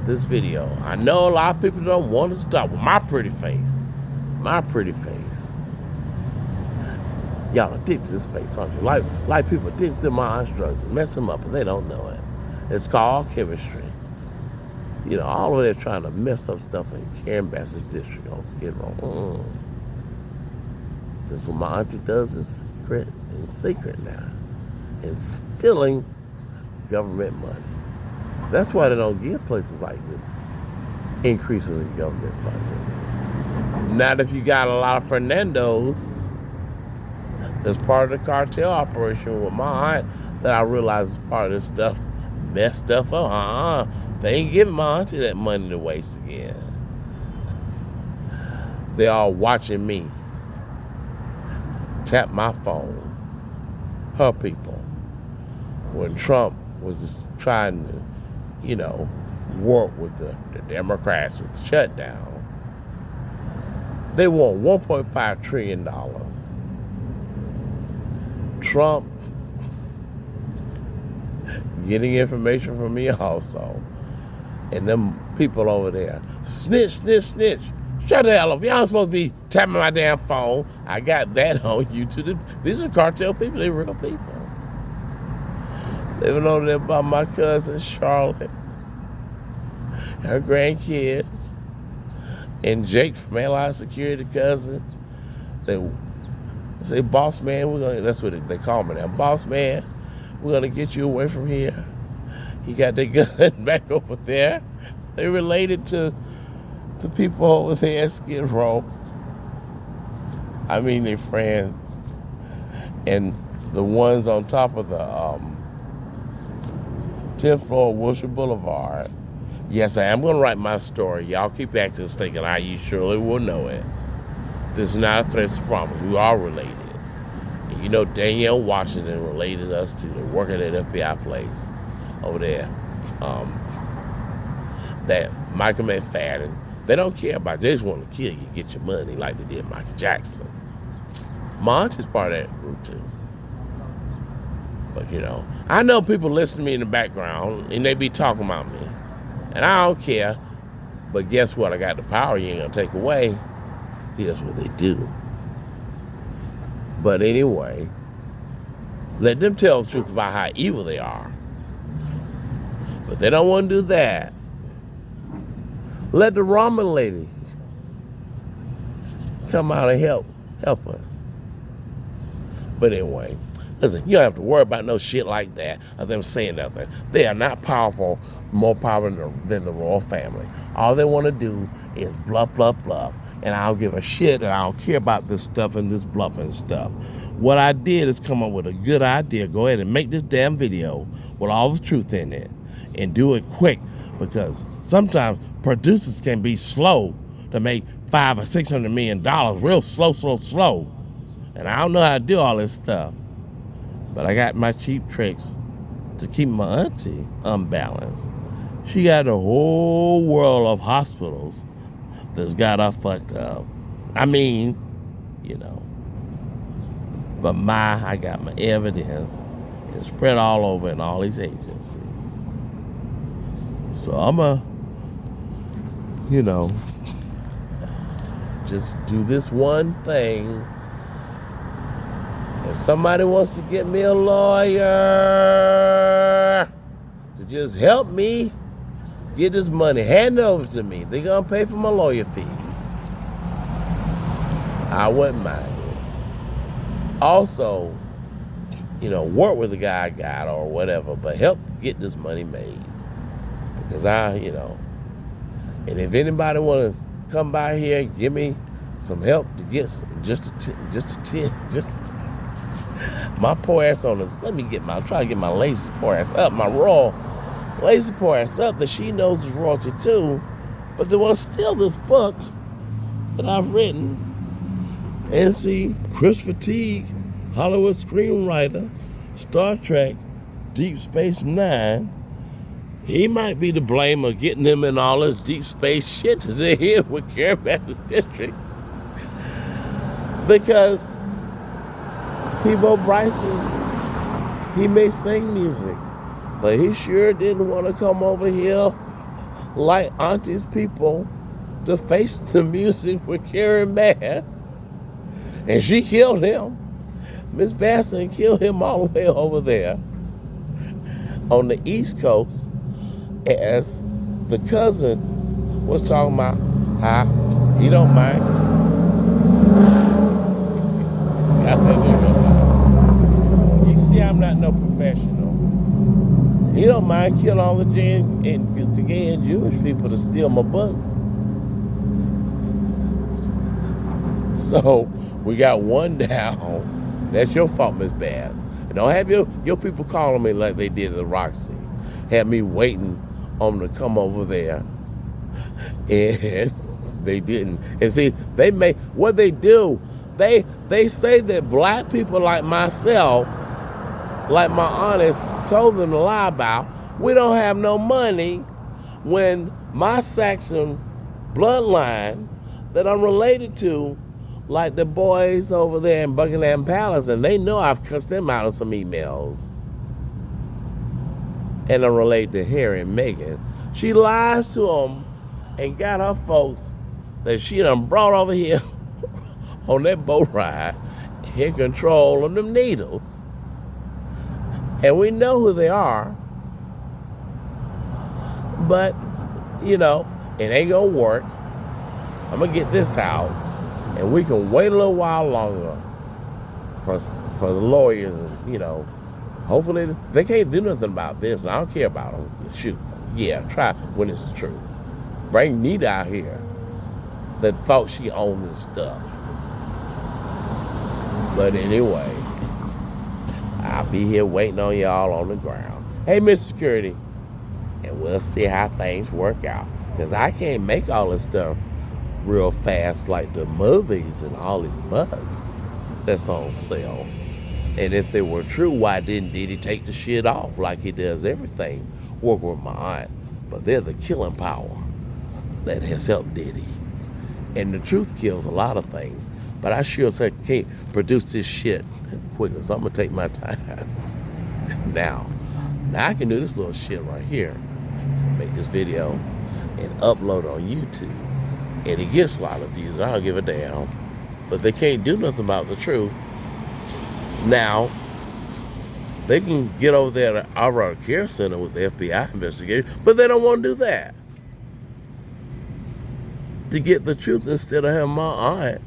Speaker 1: this video. I know a lot of people don't want to stop with my pretty face. My pretty face. Y'all addicted to this face, aren't you? Like people addicted to my drugs and mess them up and they don't know it. It's called chemistry. All of that trying to mess up stuff in Karen Bass's district on Skid Row. This is what my auntie does in secret now. And stealing government money. That's why they don't give places like this increases in government funding. Not if you got a lot of Fernandos that's part of the cartel operation with my aunt that I realize is part of this stuff, messed stuff up. They ain't giving my auntie that money to waste again. They all watching me tap my phone, her people, when Trump was just trying to, work with the Democrats with the shutdown. They want $1.5 trillion. Trump getting information from me also. And them people over there, snitch, snitch, snitch. Shut the hell up. Y'all supposed to be tapping my damn phone. I got that on YouTube. These are cartel people. They're real people. Living over there by my cousin Charlotte, her grandkids, and Jake from Allied Security cousin. They say, boss man, that's what they call me now. Boss man, we're gonna get you away from here. He got their gun back over there. They related to the people over there at Skid Row. I mean, they're friends. And the ones on top of the 10th floor of Wilshire Boulevard. Yes, I am going to write my story. Y'all keep acting thinking you surely will know it. This is not a threat, it's a promise. We are related. And Danielle Washington related us to. They're working at FBI place over there. That Michael McFadden, they don't care about it. They just want to kill you, get your money like they did Michael Jackson. My auntie's part of that group too. But I know people listen to me in the background and they be talking about me. And I don't care. But guess what? I got the power you ain't gonna take away. See, that's what they do. But anyway, let them tell the truth about how evil they are. But they don't want to do that. Let the ramen lady come out and help us. But anyway, listen, you don't have to worry about no shit like that of them saying nothing. They are not powerful, more powerful than the royal family. All they want to do is bluff, bluff, bluff. And I don't give a shit and I don't care about this stuff and this bluffing stuff. What I did is come up with a good idea. Go ahead and make this damn video with all the truth in it and do it quick, because sometimes producers can be slow to make $500 or $600 million, real slow. And I don't know how to do all this stuff. But I got my cheap tricks to keep my auntie unbalanced. She got a whole world of hospitals that's got her fucked up. I mean, But I got my evidence. It's spread all over in all these agencies. So I'ma, just do this one thing. If somebody wants to get me a lawyer to just help me get this money, hand it over to me. They're gonna pay for my lawyer fees. I wouldn't mind it. Also, work with the guy I got or whatever, but help get this money made. Because and if anybody want to come by here and give me some help to get my poor ass on the, try to get my lazy poor ass up, my raw lazy poor ass up that she knows is royalty too, but they want to steal this book that I've written. And see, Chris Fatigue, Hollywood screenwriter, Star Trek, Deep Space Nine, he might be to blame of getting them in all this deep space shit that they're here with Karen Bass's district. Because Peabo Bryson, he may sing music, but he sure didn't want to come over here like Auntie's people to face the music with Karen Bass. And she killed him. Miss Basson killed him all the way over there on the East Coast, as the cousin was talking about how he don't mind. You see, I'm not no professional. He don't mind killing all the gay and Jewish people to steal my books. So we got one down. That's your fault, Miss Bass. And don't have your people calling me like they did at the Roxy. Had me waiting on them to come over there and They didn't. And see, they make what they do. They say that black people like myself, like my aunts, told them to lie about. We don't have no money when my Saxon bloodline that I'm related to, like the boys over there in Buckingham Palace, and they know I've cussed them out of some emails. And I'm related to Harry and Meghan. She lies to them and got her folks that she done brought over here on that boat ride in control of them needles. And we know who they are. But, you know, it ain't gonna work. I'm gonna get this out, and we can wait a little while longer for the lawyers, and, you know, hopefully they can't do nothing about this, and I don't care about them. Shoot, yeah, try when it's the truth. Bring Nita out here that thought she owned this stuff. But anyway, I'll be here waiting on y'all on the ground. Hey, Mr. Security, and we'll see how things work out. Because I can't make all this stuff real fast like the movies and all these bugs that's on sale. And if they were true, why didn't Diddy take the shit off like he does everything working with my aunt? But they're the killing power that has helped Diddy. And the truth kills a lot of things. But I sure can't produce this shit quickly, so I'm going to take my time. Now I can do this little shit right here. Make this video and upload it on YouTube. And it gets a lot of views. I don't give a damn. But they can't do nothing about the truth. Now, they can get over there to our care center with the FBI investigation, but they don't want to do that. To get the truth instead of having my aunt,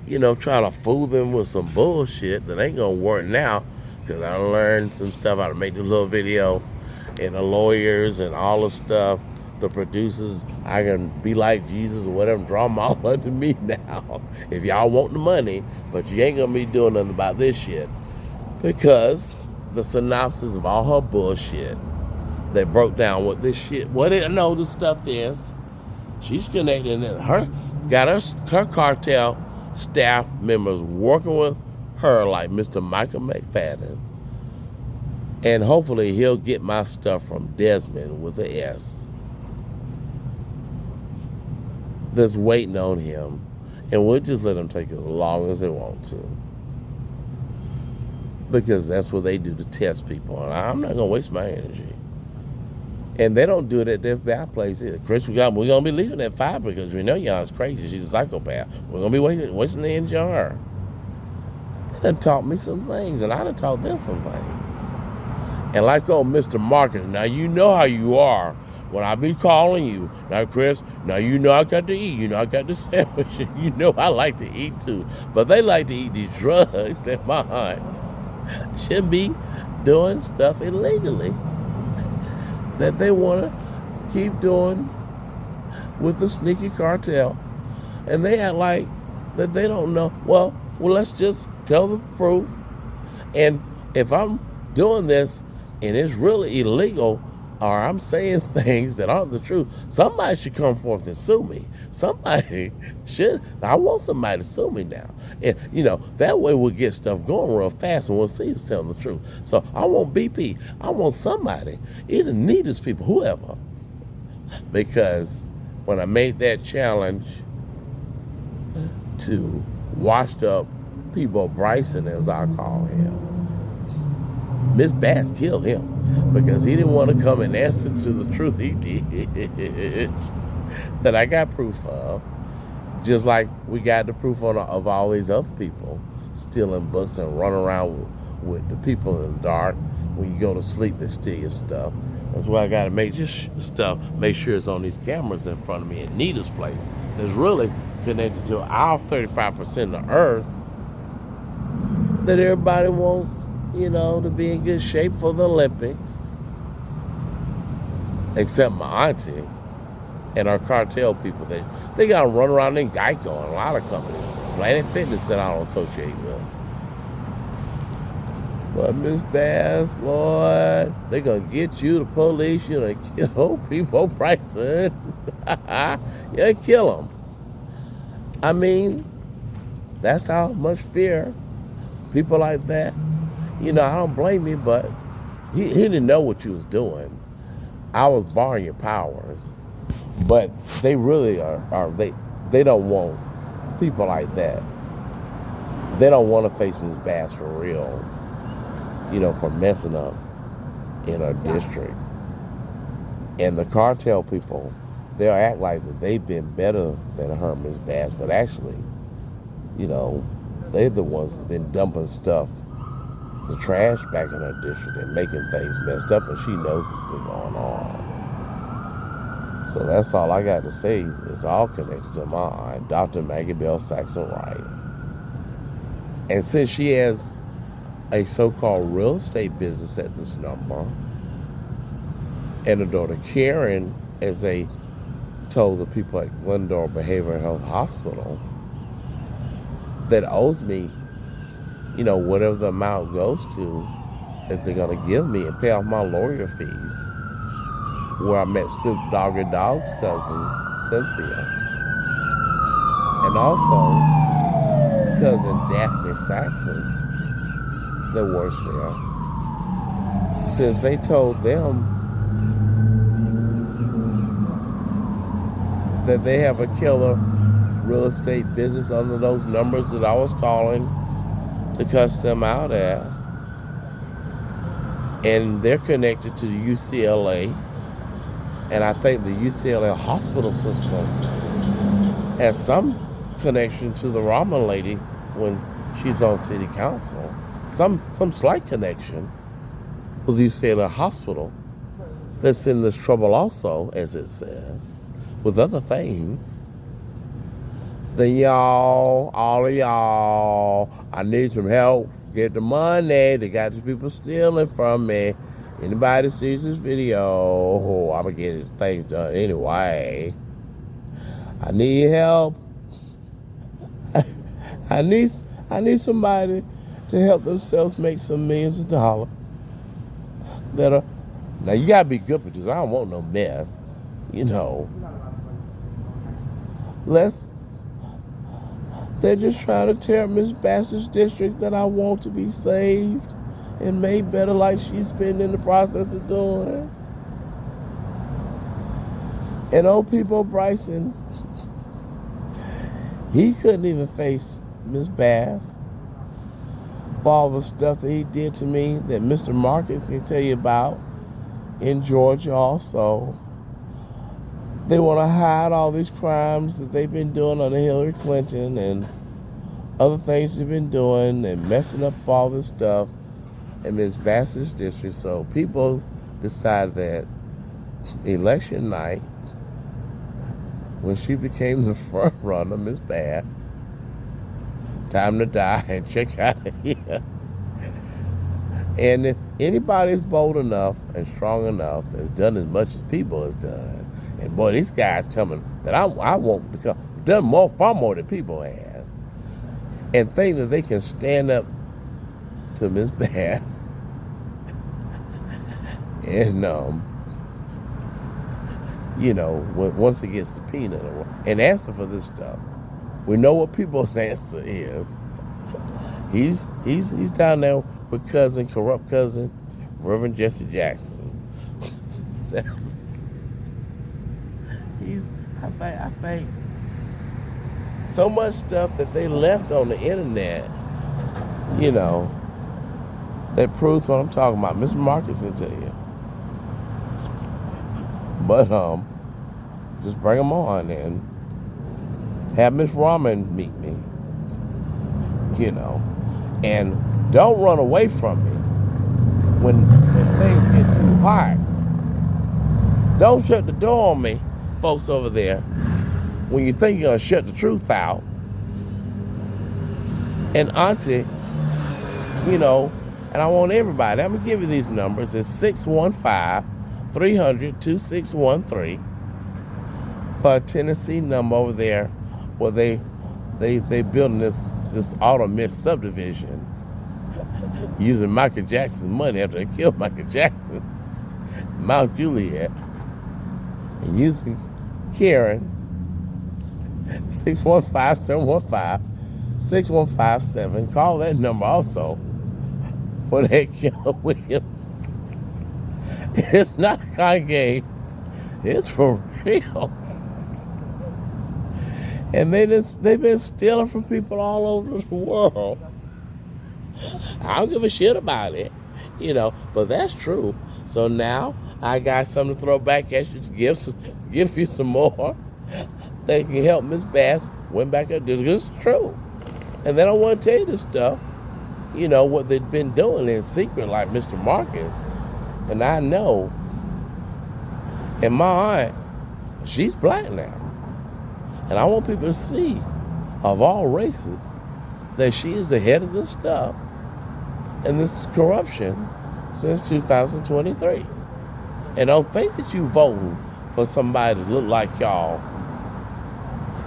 Speaker 1: you know, try to fool them with some bullshit that ain't gonna work now, because I learned some stuff how to make this little video, and the lawyers and all the stuff, the producers, I can be like Jesus or whatever, draw them all under me now. If y'all want the money, but you ain't gonna be doing nothing about this shit. Because the synopsis of all her bullshit, they broke down what this shit, what I know this stuff is. She's connecting got her cartel staff members working with her like Mr. Michael McFadden. And hopefully he'll get my stuff from Desmond with an S. That's waiting on him, and we'll just let them take as long as they want to, because that's what they do to test people, and I'm not gonna waste my energy. And they don't do it at the FBI place either. Chris, we're gonna be leaving at 5 because we know y'all's crazy. She's a psychopath. We're gonna be wasting the energy on her. They done taught me some things, and I done taught them some things. And like old Mr. Marketing, now you know how you are. When I be calling you, now Chris, now you know I got to eat. You know I got to sandwich. You know I like to eat too. But they like to eat these drugs that my aunt should be doing stuff illegally that they want to keep doing with the sneaky cartel. And they act like that they don't know. Well, let's just tell the proof. And if I'm doing this and it's really illegal, or I'm saying things that aren't the truth, somebody should come forth and sue me. Somebody should. I want somebody to sue me now. And, you know, that way we'll get stuff going real fast and we'll see who's telling the truth. So I want BP. I want somebody, either Nita's people, whoever. Because when I made that challenge to washed up Peebo Bryson, as I call him, Miss Bass killed him because he didn't want to come and answer to the truth he did that I got proof of. Just like we got the proof of all these other people stealing books and running around with the people in the dark. When you go to sleep, they steal your stuff. That's why I got to make this stuff, make sure it's on these cameras in front of me at Nita's place. That's really connected to our 35% of the earth that everybody wants, you know, to be in good shape for the Olympics. Except my auntie and our cartel people. They got to run around in Geico and a lot of companies. Planet Fitness that I don't associate with. But Miss Bass, Lord, they going to get you, the police, you know, kill people, Bryson. Yeah, kill them. I mean, that's how much fear people like that. I don't blame you, but he didn't know what you was doing. I was borrowing your powers, but they really are they don't want people like that. They don't want to face Ms. Bass for real, for messing up in our district. And the cartel people, they'll act like that they've been better than her, Ms. Bass, but actually, they're the ones that been dumping stuff, the trash back in her district and making things messed up, and she knows what's been going on. So that's all I got to say. It's all connected to my aunt, Dr. Maggie Saxon Wright. And since she has a so-called real estate business at this number, and her daughter Karen, as they told the people at Glendora Behavioral Health Hospital, that owes me, whatever the amount goes to, that they're going to give me and pay off my lawyer fees, where I met Snoop Doggy Dogg's cousin, Cynthia, and also cousin Daphne Saxon that works there. Since they told them that they have a killer real estate business under those numbers that I was calling to cuss them out at, and they're connected to the UCLA, and I think the UCLA hospital system has some connection to the ramen lady when she's on city council. Some slight connection with the UCLA hospital that's in this trouble also, as it says, with other things. Then y'all, all of y'all, I need some help. Get the money. They got these people stealing from me. Anybody that sees this video, I'm going to get things done anyway. I need help. I need somebody to help themselves make some millions of dollars. Now you got to be good producers. I don't want no mess. They're just trying to tear up Miss Bass's district that I want to be saved and made better like she's been in the process of doing. And old people Bryson, he couldn't even face Miss Bass for all the stuff that he did to me that Mr. Marcus can tell you about in Georgia also. They want to hide all these crimes that they've been doing under Hillary Clinton and other things they've been doing and messing up all this stuff in Ms. Bass's district. So people decide that election night, when she became the front runner, Ms. Bass, time to die and check out of here. And if anybody's bold enough and strong enough that's done as much as people has done, and boy, these guys coming that I want to come, done far more than people has, and think that they can stand up to Ms. Bass and once it gets subpoenaed and answer for this stuff. We know what people's answer is. He's down there with corrupt cousin, Reverend Jesse Jackson. I think so much stuff that they left on the internet, that proves what I'm talking about. Mr. Marcus can tell you. But just bring them on and have Miss Ramen meet me, and don't run away from me when things get too hot. Don't shut the door on me, folks over there, when you think you're going to shut the truth out. And Auntie, and I want everybody, I'm going to give you these numbers. It's 615-300-2613 for a Tennessee number over there where they building this Auto Miss subdivision using Michael Jackson's money after they killed Michael Jackson, Mount Juliet, and using Karen 615-715-6157. Call that number also for that Keller Williams. It's not a kind game. It's for real. And they've been stealing from people all over the world. I don't give a shit about it, but that's true. So now I got something to throw back at you to give you some more that can help Miss Bass win back up. This is true. And they don't want to tell you this stuff, what they've been doing in secret, like Mr. Marcus. And I know, and my aunt, she's black now. And I want people to see, of all races, that she is the head of this stuff and this corruption since 2023. And don't think that you voting for somebody to look like y'all,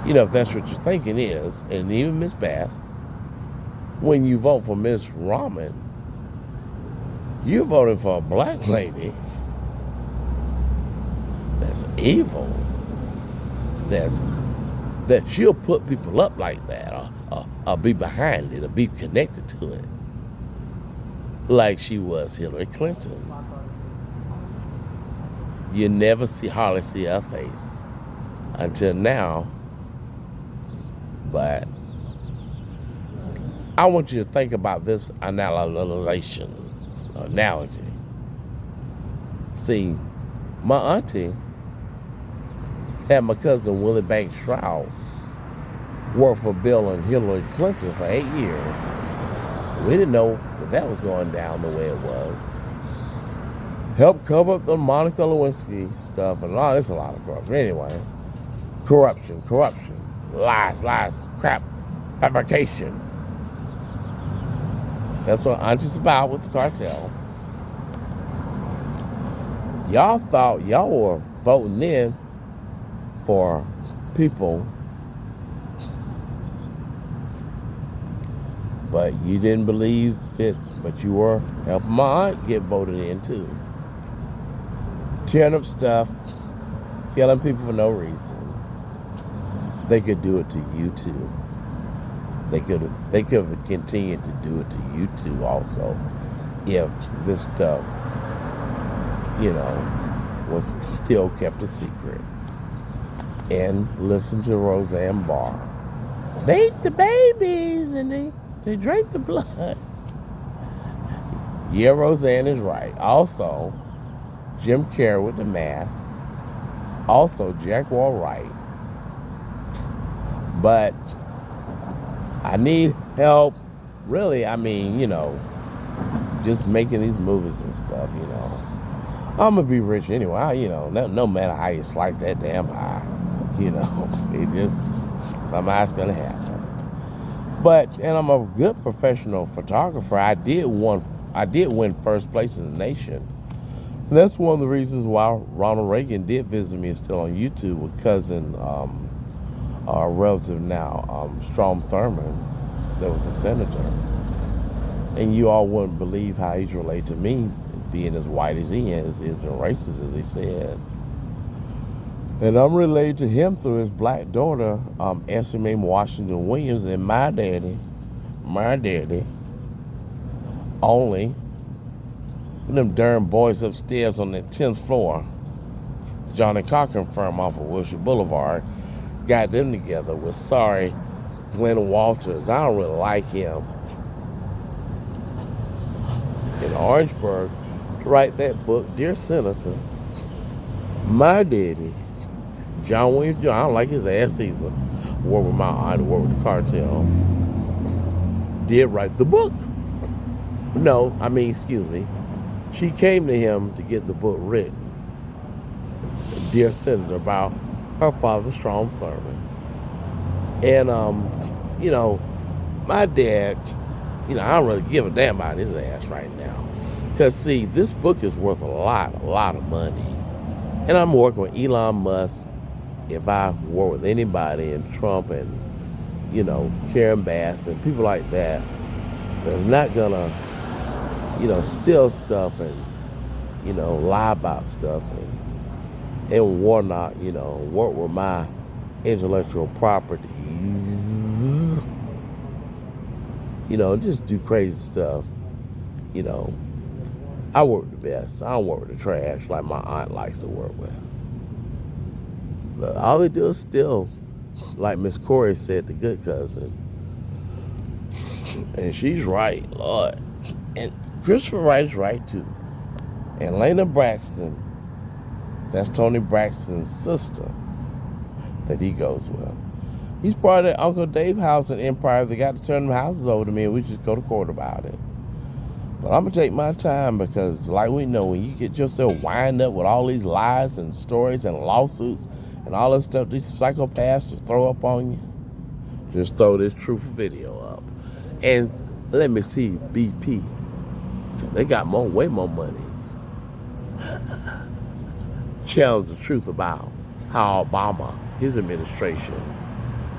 Speaker 1: if that's what your thinking is, and even Miss Bass, when you vote for Miss Rahman, you're voting for a black lady that's evil, that she'll put people up like that, or be behind it, or be connected to it, like she was Hillary Clinton. You never hardly see her face until now. But I want you to think about this analogy. See, my auntie had my cousin Willie Banks Stroud work for Bill and Hillary Clinton for 8 years. We didn't know that was going down the way it was. Helped cover up the Monica Lewinsky stuff and all. There's a lot of corruption. Anyway, corruption, lies, crap, fabrication. That's what Auntie's about with the cartel. Y'all thought y'all were voting in for people, but you didn't believe it, but you were helping my aunt get voted in too. Tearing up stuff, killing people for no reason. They could do it to you too. They could have continued to do it to you too also, if this stuff, was still kept a secret. And listen to Roseanne Barr. They ate the babies and they drank the blood. Yeah, Roseanne is right. Also, Jim Carrey with the mask. Also, Jaguar Wright. But I need help. Really, just making these movies and stuff, I'm going to be rich anyway. No matter how you slice that damn pie, it just, somebody's going to happen. And I'm a good professional photographer. I did win first place in the nation. And that's one of the reasons why Ronald Reagan did visit me still on YouTube with cousin, our relative now, Strom Thurmond, that was a senator. And you all wouldn't believe how he's related to me, being as white as he is and racist as they said. And I'm related to him through his black daughter, Esme Washington Williams, and my daddy, only them darn boys upstairs on the 10th floor, Johnny Cochran firm off of Wilshire Boulevard, got them together with sorry Glenn Walters. I don't really like him. In Orangeburg, to write that book, Dear Senator, my daddy, John Williams Jr., I don't like his ass either, worked with my aunt, worked with the cartel, did write the book. Excuse me. She came to him to get the book written, Dear Senator, about her father, Strom Thurmond. And, my dad, I don't really give a damn about his ass right now. Because, see, this book is worth a lot of money. And I'm working with Elon Musk. If I work with anybody, and Trump and, Karen Bass and people like that, that's not going to, steal stuff and, lie about stuff and Warnock, work with my intellectual properties, just do crazy stuff. You know, I work with the best. I don't work with the trash like my aunt likes to work with. Look, all they do is steal, like Miss Corey said, the good cousin. And she's right, Lord. And Christopher Wright is right, too. And Lena Braxton, that's Tony Braxton's sister that he goes with. He's part of that Uncle Dave house in Empire. They got to turn them houses over to me, and we just go to court about it. But I'm going to take my time because, like we know, when you get yourself wind up with all these lies and stories and lawsuits and all this stuff these psychopaths will throw up on you, just throw this truthful video up. And let me see BP. They got way more money. Challenge the truth about how Obama, his administration,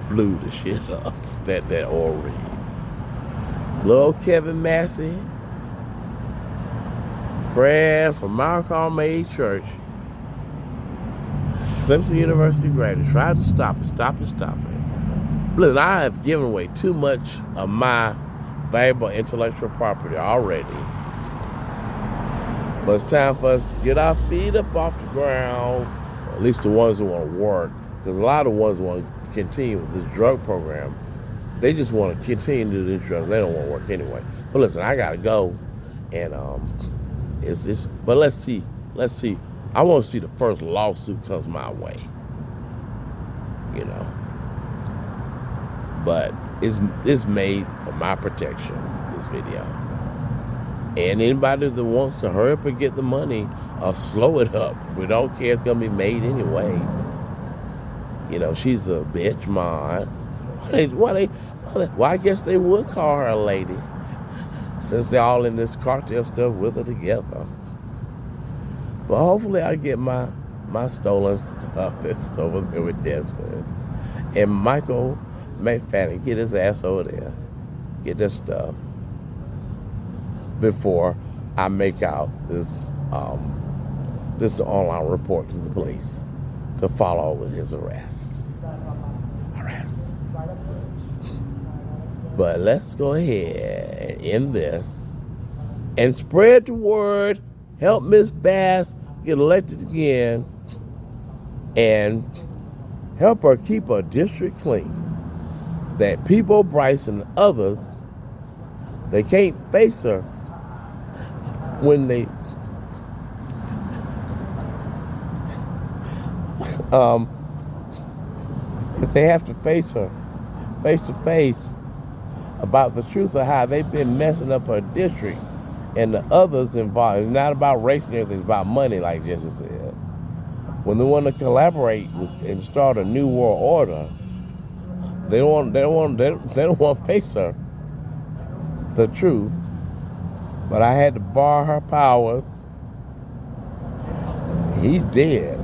Speaker 1: blew the shit up, that oil rig. Little Kevin Massey, friend from Mount Carmel Church, Clemson University graduate, tried to stop it. Look, I have given away too much of my valuable intellectual property already. But it's time for us to get our feet up off the ground, or at least the ones who want to work, because a lot of the ones who want to continue with this drug program, they just want to continue to do these drugs. They don't want to work anyway. But listen, I got to go, and but let's see. I want to see the first lawsuit comes my way, But it's made for my protection, this video. And anybody that wants to hurry up and get the money or slow it up, we don't care, it's going to be made anyway. She's a bitch, man. Why, I guess they would call her a lady, since they're all in this cartel stuff with her together. But hopefully I get my stolen stuff that's over there with Desmond. And Michael McFadden, get his ass over there. Get that stuff before I make out this online report to the police to follow with his arrest. But let's go ahead and end this and spread the word. Help Miss Bass get elected again and help her keep her district clean. That people, Bryce and others, they can't face her when they if they have to face her face to face about the truth of how they've been messing up her district and the others involved. It's not about race and everything, it's about money, like Jesse said. When they want to collaborate and start a new world order, they don't want to face her the truth. But I had to borrow her powers. He did.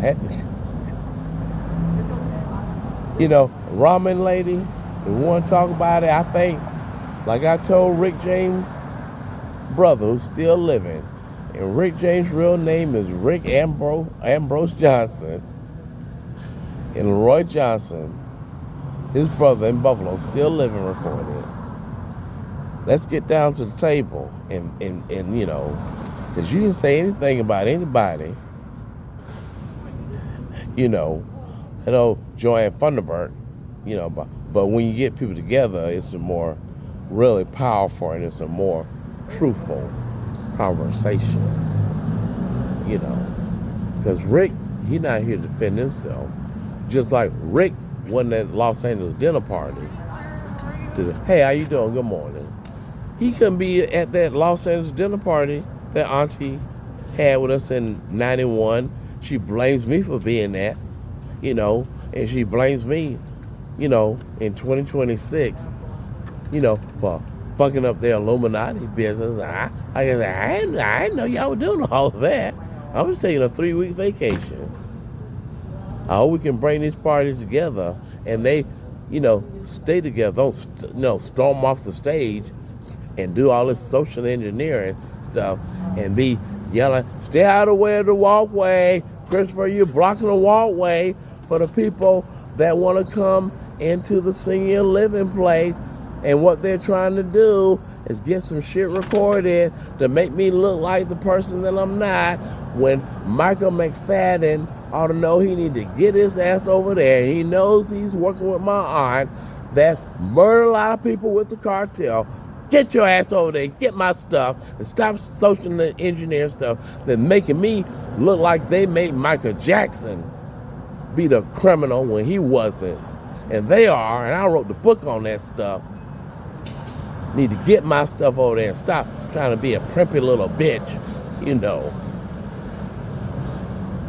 Speaker 1: Ramen lady, if we want to talk about it, I think, like I told Rick James' brother who's still living, and Rick James' real name is Rick Ambrose Johnson, and Leroy Johnson, his brother in Buffalo, still living, recorded. Let's get down to the table and because you can say anything about anybody. That old Joanne Funderburk, but when you get people together, it's a more really powerful and it's a more truthful conversation. Because Rick, he's not here to defend himself. Just like Rick won that Los Angeles dinner party. Hey, how you doing? Good morning. He couldn't be at that Los Angeles dinner party that Auntie had with us in 91. She blames me for being that, and she blames me, in 2026, for fucking up their Illuminati business. I didn't know y'all were doing all of that. I was taking a 3-week vacation. I hope we can bring these parties together and they, stay together. Don't, storm off the stage and do all this social engineering stuff and be yelling, stay out of the way of the walkway. Christopher, you're blocking the walkway for the people that want to come into the senior living place, and what they're trying to do is get some shit recorded to make me look like the person that I'm not, when Michael McFadden ought to know he need to get his ass over there. He knows he's working with my aunt that's murdered a lot of people with the cartel. Get your ass over there, get my stuff, and stop social engineer stuff that's making me look like they made Michael Jackson be the criminal when he wasn't. And they are, and I wrote the book on that stuff. Need to get my stuff over there and stop trying to be a primpy little bitch, you know,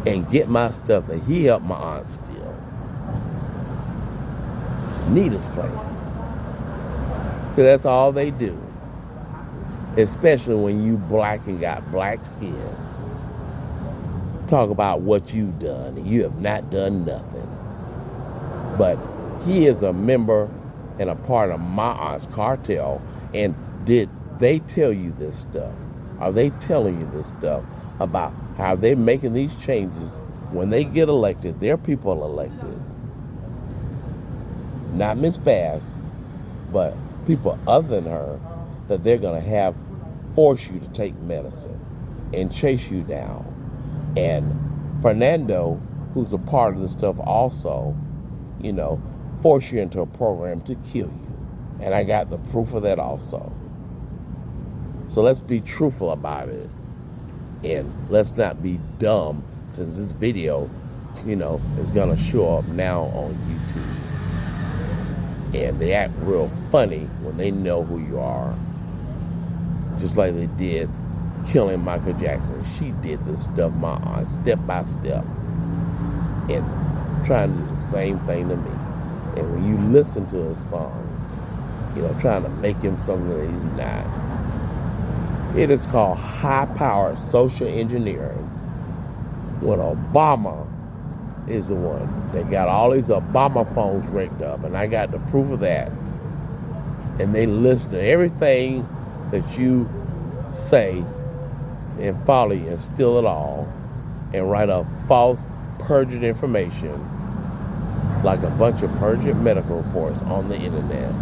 Speaker 1: and get my stuff that he helped my aunt steal. The neatest place. Because that's all they do. Especially when you black and got black skin. Talk about what you've done, and you have not done nothing. But he is a member and a part of my aunt's cartel. And did they tell you this stuff? Are they telling you this stuff about how they're making these changes when they get elected, their people elected? Not Miss Bass, but people other than her, that they're going to force you to take medicine and chase you down. And Fernando, who's a part of this stuff also, you know, force you into a program to kill you. And I got the proof of that also. So let's be truthful about it. And let's not be dumb, since this video, you know, is going to show up now on YouTube. And they act real funny when they know who you are. Just like they did killing Michael Jackson. She did this stuff, my aunt, step by step. And trying to do the same thing to me. And when you listen to his songs, you know, trying to make him something that he's not. It is called high-powered social engineering. When Obama is the one that got all these Obama phones rigged up, and I got the proof of that. And they listen to everything that you say and follow you and steal it all and write up false, perjured information, like a bunch of perjured medical reports on the internet.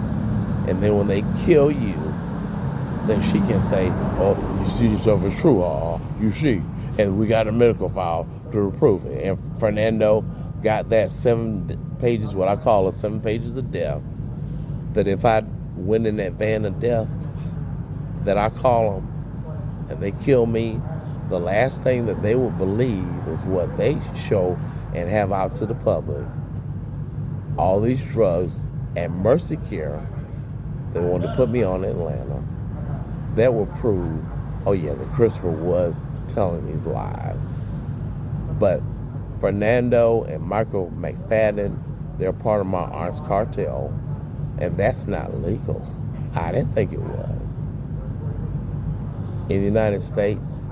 Speaker 1: And then when they kill you, then she can say, oh, you see yourself as true, you see. And we got a medical file to prove it. And Fernando got that 7 pages, what I call 7 pages of death, that if I went in that van of death, that I call them, and they kill me, the last thing that they would believe is what they show and have out to the public. All these drugs and Mercy Care they wanted to put me on in Atlanta, that will prove, oh yeah, that Christopher was telling these lies. But Fernando and Michael McFadden, they're part of my aunt's cartel, and that's not legal. I didn't think it was. In the United States,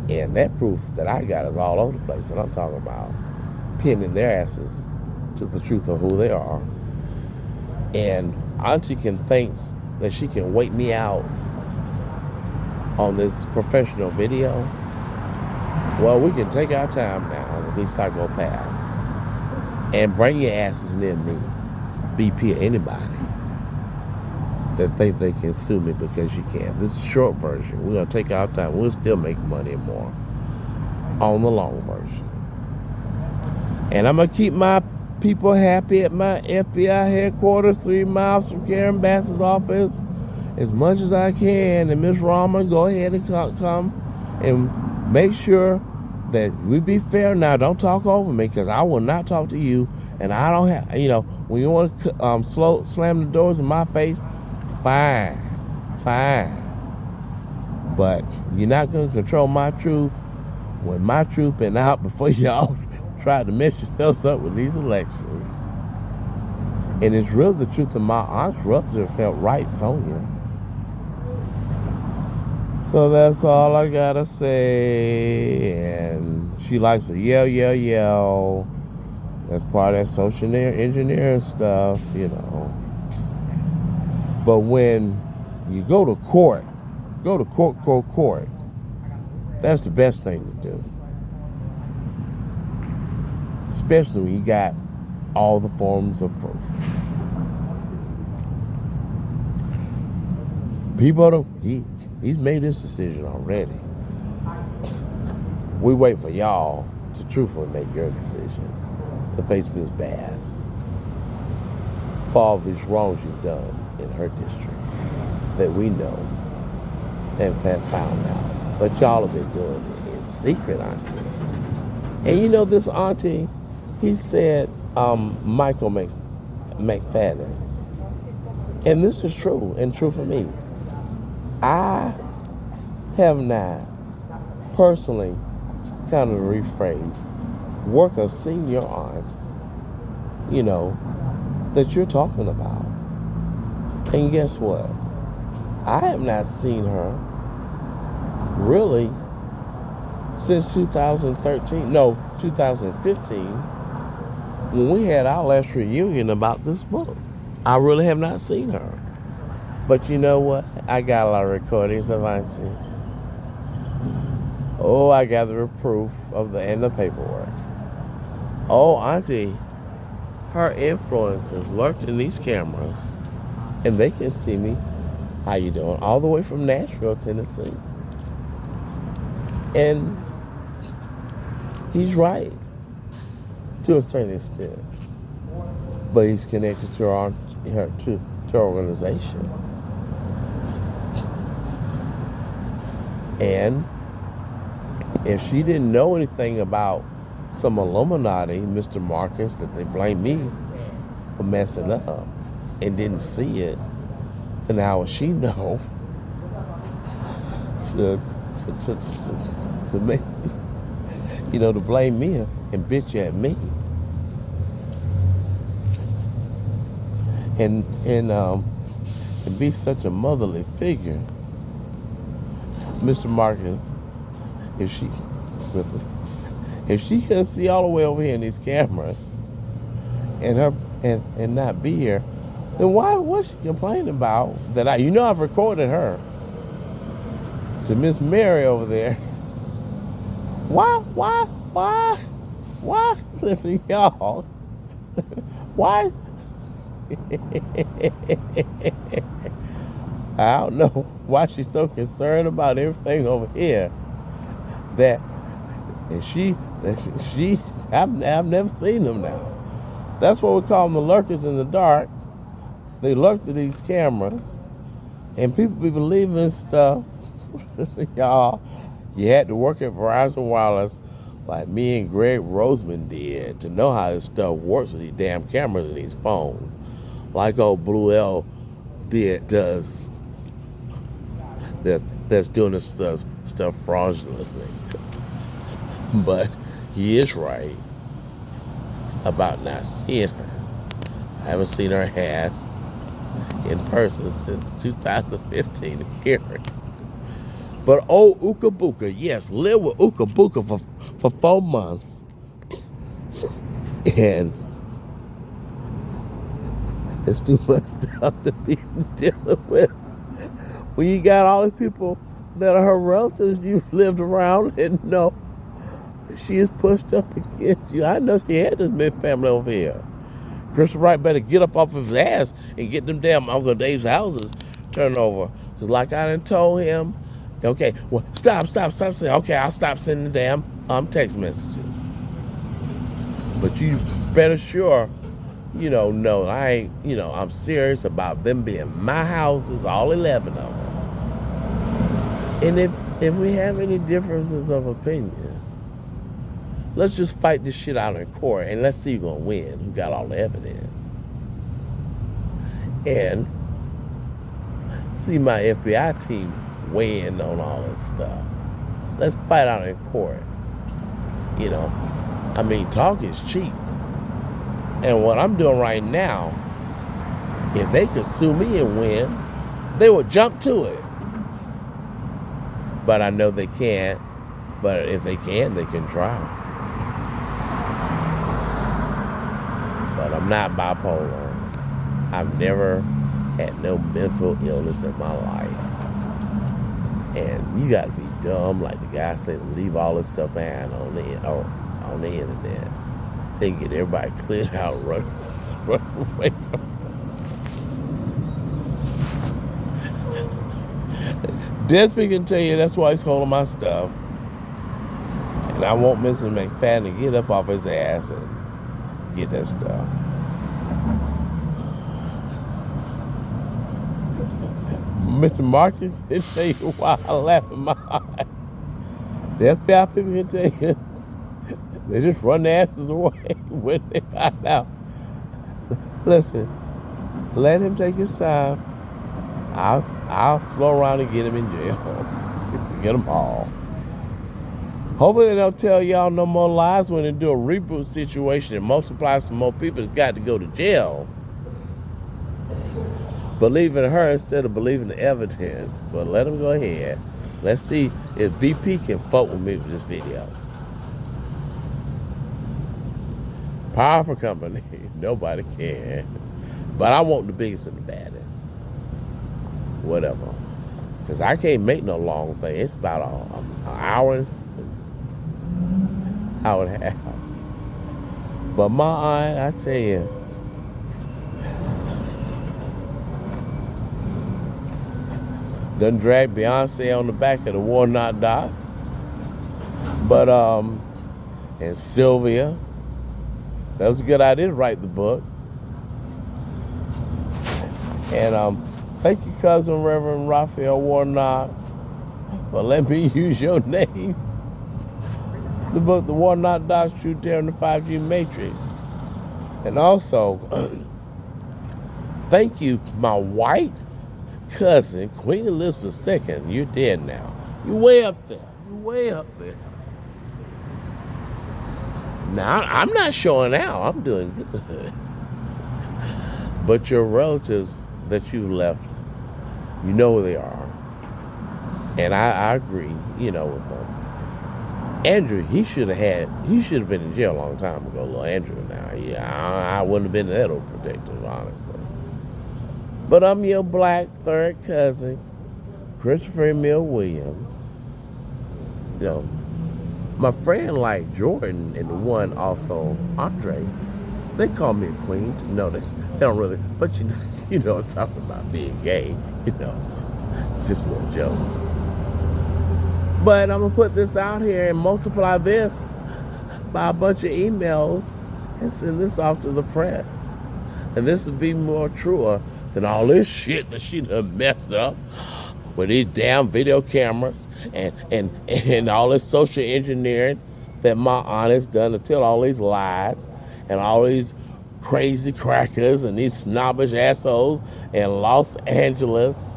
Speaker 1: and that proof that I got is all over the place, and I'm talking about pinning their asses to the truth of who they are. And Auntie can think that she can wait me out on this professional video. Well, we can take our time now with these psychopaths and bring your asses near me, BP or anybody that think they can sue me because you can. This is a short version. We're going to take our time. We'll still make money and more on the long version. And I'm going to keep my people happy at my FBI headquarters 3 miles from Karen Bass's office as much as I can. And Miss Rahman, go ahead and come and make sure that we be fair. Now, don't talk over me, because I will not talk to you. And I don't have, you know, when you want to slam the doors in my face, fine. But you're not going to control my truth when my truth been out before y'all tried to mess yourselves up with these elections. And it's really the truth of my aunt's relative felt right, Sonia. So that's all I gotta say. And she likes to yell. That's part of that social engineering stuff, you know. But when you go to court, that's the best thing to do. Especially when you got all the forms of proof. People don't, he's made this decision already. We wait for y'all to truthfully make your decision to face Ms. Bass for all these wrongs you've done in her district that we know and have found out. But y'all have been doing it in secret, Auntie. And you know this Auntie, he said Michael McFadden. And this is true, and true for me. I have not personally, kind of rephrase, work a senior aunt, you know, that you're talking about. And guess what? I have not seen her really since 2015, when we had our last reunion about this book. I really have not seen her. But you know what? I got a lot of recordings of Auntie. Oh, I got the proof and the paperwork. Oh, Auntie, her influence is lurked in these cameras, and they can see me. How you doing? All the way from Nashville, Tennessee. And he's right to a certain extent, but he's connected to our organization. And if she didn't know anything about some Illuminati, Mr. Marcus, that they blame me for messing up and didn't see it, then how would she know to make, to blame me and bitch at me? And be such a motherly figure. Mr. Marcus, if she can see all the way over here in these cameras and not be here, then why was she complaining about that? I've recorded her to Miss Mary over there. Why? Listen, y'all. Why? I don't know why she's so concerned about everything over here. I've never seen them now. That's what we call them, the lurkers in the dark. They lurk through these cameras, and people be believing stuff. Listen, y'all, you had to work at Verizon Wireless like me and Greg Roseman did to know how this stuff works with these damn cameras in these phones. Like old Blue L does. That's doing this stuff fraudulently. But he is right about not seeing her. I haven't seen her ass in person since 2015 hearing. But old Uka Buka, yes, lived with Uka Buka for 4 months. And it's too much stuff to be dealing with. When you got all these people that are her relatives you've lived around and know she is pushed up against you. I know she had this mid family over here. Christopher Wright better get up off his ass and get them damn Uncle Dave's houses turned over. Because like I done told him, okay, well, stop saying, okay, I'll stop sending the damn text messages. But you better sure, no, I ain't, I'm serious about them being my houses, all 11 of them. And if we have any differences of opinion, let's just fight this shit out in court and let's see who's gonna win, who got all the evidence. And see my FBI team weigh in on all this stuff. Let's fight out in court. Talk is cheap. And what I'm doing right now, if they could sue me and win, they would jump to it. But I know they can't. But if they can, they can try. But I'm not bipolar. I've never had no mental illness in my life. And you gotta be dumb, like the guy said, to leave all this stuff behind on the internet. They get everybody cleared out, run away. Desmond can tell you that's why he's holding my stuff. And I want Mr. McFadden to get up off his ass and get that stuff. Mr. Marcus can tell you why I laugh in my eye. The FBI people can tell you they just run their asses away when they find out. Listen, let him take his time. I'll slow around and get him in jail. Get them all. Hopefully they don't tell y'all no more lies when they do a reboot situation and multiply some more people that's got to go to jail. Believe in her instead of believing the evidence. But let them go ahead. Let's see if BP can fuck with me with this video. Powerful company. Nobody can. But I want the biggest and the baddest. Whatever. Because I can't make no long thing. It's about an hour and a half. But my aunt, I tell you, done drag Beyonce on the back of the War Not Docs. But, and Sylvia. That was a good idea to write the book. And, thank you, cousin Reverend Raphael Warnock, for letting me use your name. The book, The Warnock Docs, True Terror in the 5G Matrix. And also, thank you, my white cousin, Queen Elizabeth II. You're dead now. You're way up there. You're way up there. Now, I'm not showing out. I'm doing good. But your relatives that you left, you know where they are. And I agree, with them. Andrew, he should have been in jail a long time ago, little Andrew now. Yeah, I wouldn't have been that overprotective, honestly. But I'm your black third cousin, Christopher Emil Williams. My friend like Jordan and the one also, Andre, they call me a queen. No, they don't really, but I'm talking about being gay, just a little joke. But I'm gonna put this out here and multiply this by a bunch of emails and send this off to the press. And this would be more truer than all this shit that she done messed up with these damn video cameras and all this social engineering that my aunt has done to tell all these lies and all these crazy crackers and these snobbish assholes in Los Angeles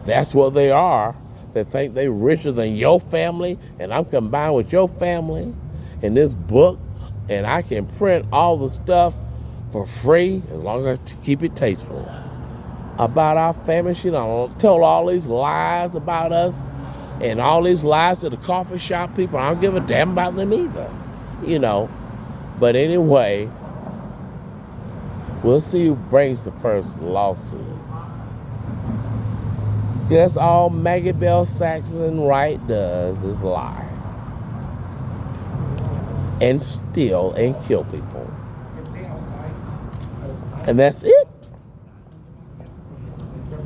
Speaker 1: that's what they are. They think they richer than your family and I'm combined with your family in this book and I can print all the stuff for free as long as I keep it tasteful. About our family, she done told all these lies about us and all these lies to the coffee shop people. I don't give a damn about them either, But anyway, we'll see who brings the first lawsuit. That's all Maggie Bell Saxon Wright does is lie. And steal and kill people. And that's it.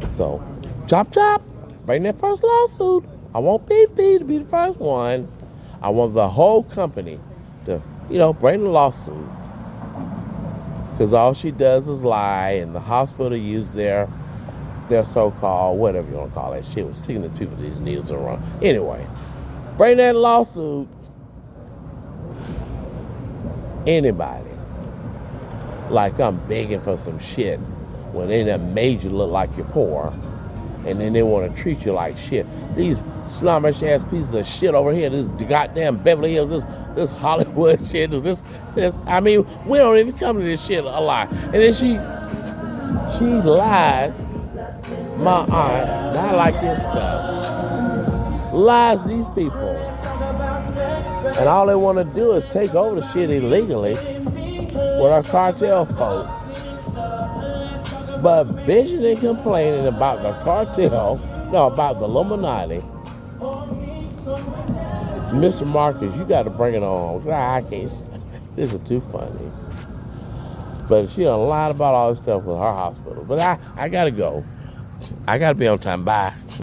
Speaker 1: So, chop chop, bring that first lawsuit. I want BP to be the first one. I want the whole company to, bring the lawsuit. Because all she does is lie, and the hospital use their so-called, whatever you want to call that shit, was sticking to people these needles are wrong. Anyway, bring that lawsuit. Anybody. Like I'm begging for some shit when they done made you look like you're poor, and then they want to treat you like shit. These snobbish ass pieces of shit over here, this goddamn Beverly Hills, this Hollywood shit, this. I mean, we don't even come to this shit alive. And then she lies. My aunt, I like this stuff. Lies these people, and all they want to do is take over the shit illegally with our cartel folks. But bitching and complaining about the cartel, about the Illuminati. Mr. Marcus, you got to bring it on. I can't. This is too funny. But she done lied about all this stuff with her hospital. But I got to go. I got to be on time. Bye.